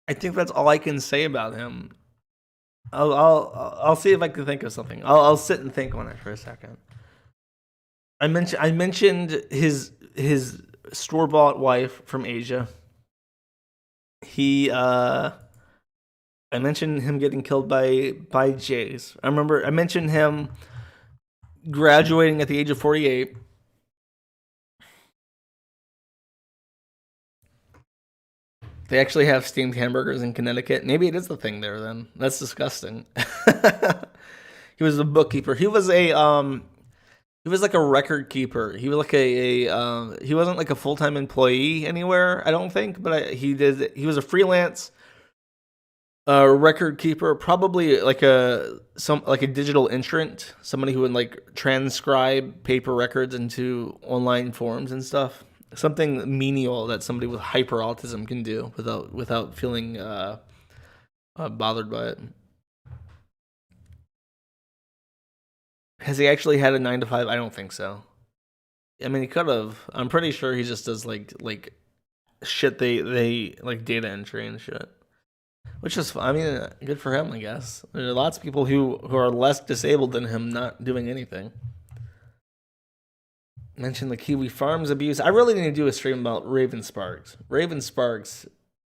I think that's all I can say about him. I'll see if I can think of something. I'll sit and think on it for a second. I mentioned his store-bought wife from Asia. I mentioned him getting killed by Jays. I mentioned him graduating at the age of 48. They actually have steamed hamburgers in Connecticut. Maybe it is the thing there then. That's disgusting. He was a bookkeeper. He was like a record keeper. He was like he wasn't like a full-time employee anywhere, I don't think, but he was a freelance record keeper, probably like a digital entrant, somebody who would like transcribe paper records into online forms and stuff. Something menial that somebody with hyper autism can do without feeling bothered by it. Has he actually had a 9 to 5? I don't think so. I mean, he could have. I'm pretty sure he just does like shit. They like data entry and shit. Which is, I mean, good for him, I guess. There are lots of people who are less disabled than him not doing anything. Mention the Kiwi Farms abuse. I really need to do a stream about Raven Sparks. Raven Sparks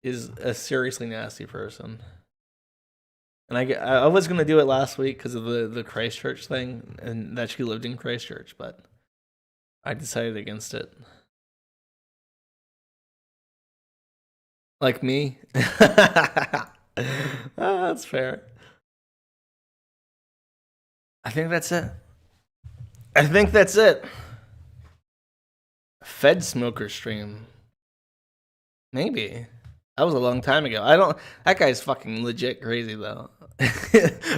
is a seriously nasty person. And I was going to do it last week because of the Christchurch thing and that she lived in Christchurch, but I decided against it. Like me? That's fair. I think that's it. I think that's it. Fed Smoker stream. Maybe. That was a long time ago. That guy's fucking legit crazy though.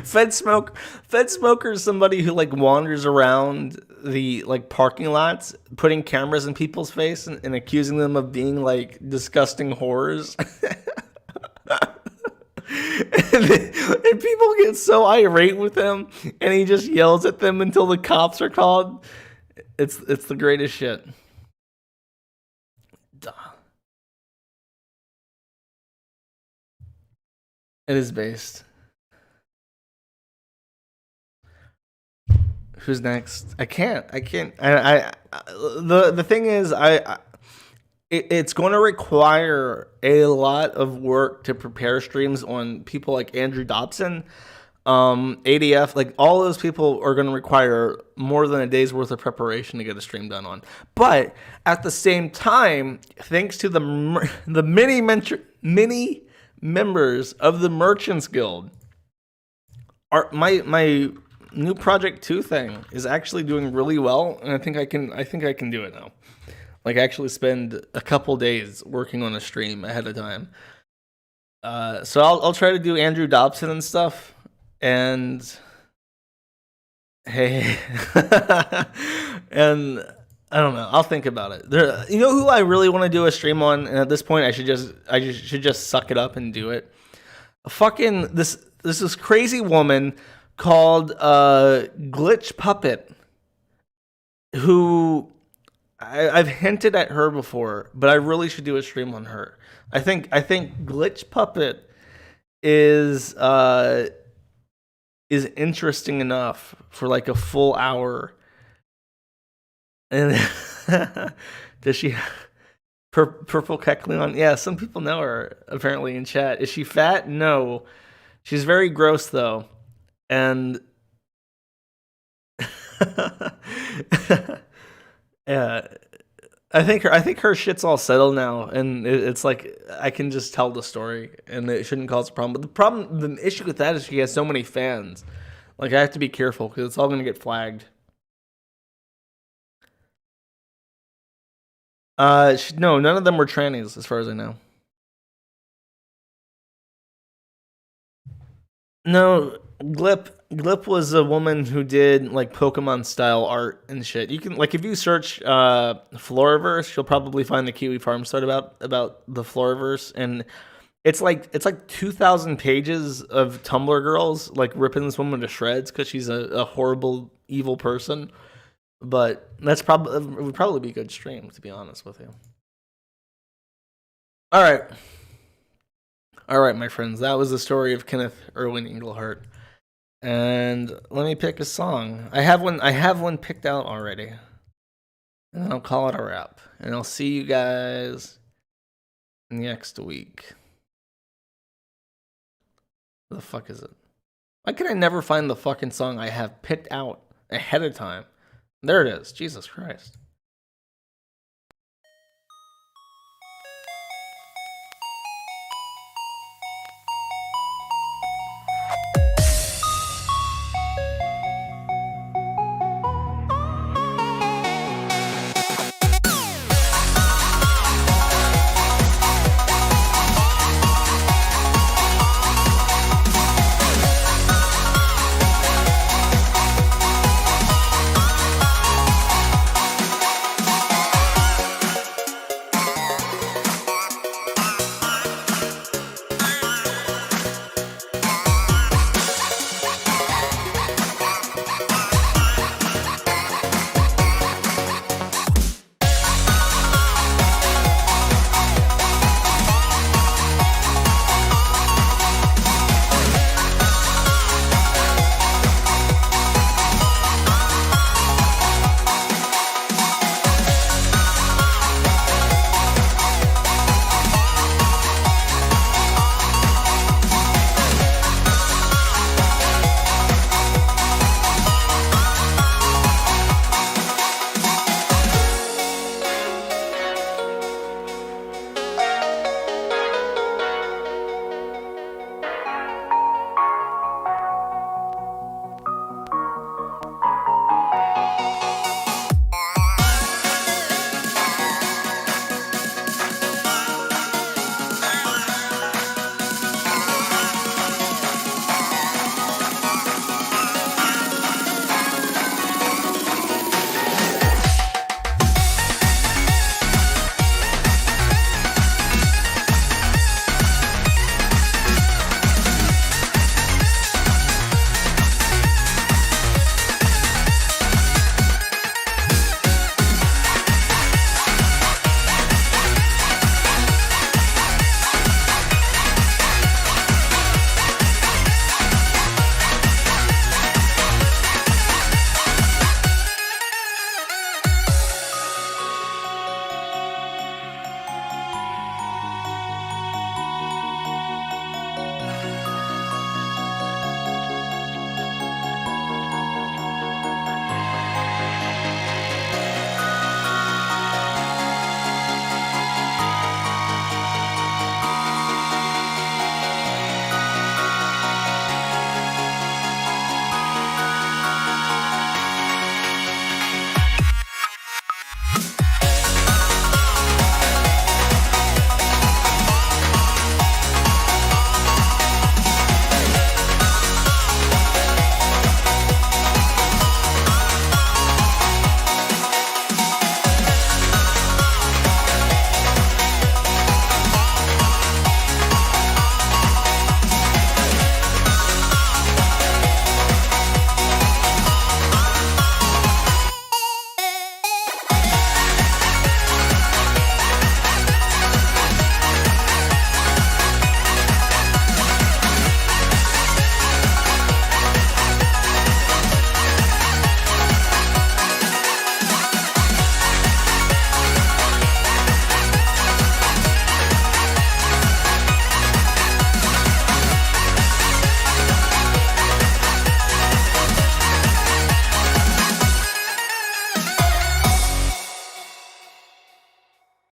Fed Smoker is somebody who like wanders around the like parking lots, putting cameras in people's face and accusing them of being like disgusting whores. And people get so irate with him, and he just yells at them until the cops are called. It's the greatest shit. It is based. Who's next? I can't. The thing is, it's going to require a lot of work to prepare streams on people like Andrew Dobson, ADF. Like all those people are going to require more than a day's worth of preparation to get a stream done on. But at the same time, thanks to the many members of the Merchants Guild, my new Project 2 thing is actually doing really well, and I think I can do it now. Like actually spend a couple days working on a stream ahead of time. So I'll try to do Andrew Dobson and stuff, and hey, and I don't know. I'll think about it. You know who I really want to do a stream on, and at this point I should just suck it up and do it. This crazy woman called Glitch Puppet, who I've hinted at her before, but I really should do a stream on her. I think Glitch Puppet is interesting enough for like a full hour. And does she Purple Kekleon? Yeah, some people know her apparently in chat. Is she fat? No. She's very gross though. And yeah, I think her shit's all settled now, and it's like I can just tell the story, and it shouldn't cause a problem. But the issue with that is she has so many fans. Like I have to be careful because it's all gonna get flagged. No, none of them were trannies, as far as I know. No, Glip was a woman who did like Pokemon style art and shit. You can like if you search Floriverse, you'll probably find the Kiwi Farm start about the Floriverse, and it's like 2,000 pages of Tumblr girls like ripping this woman to shreds because she's a horrible evil person. But it would probably be a good stream, to be honest with you. All right, my friends. That was the story of Kenneth Irwin Englehart. And let me pick a song. I have one picked out already. And then I'll call it a wrap. And I'll see you guys next week. What the fuck is it? Why can I never find the fucking song I have picked out ahead of time? There it is. Jesus Christ.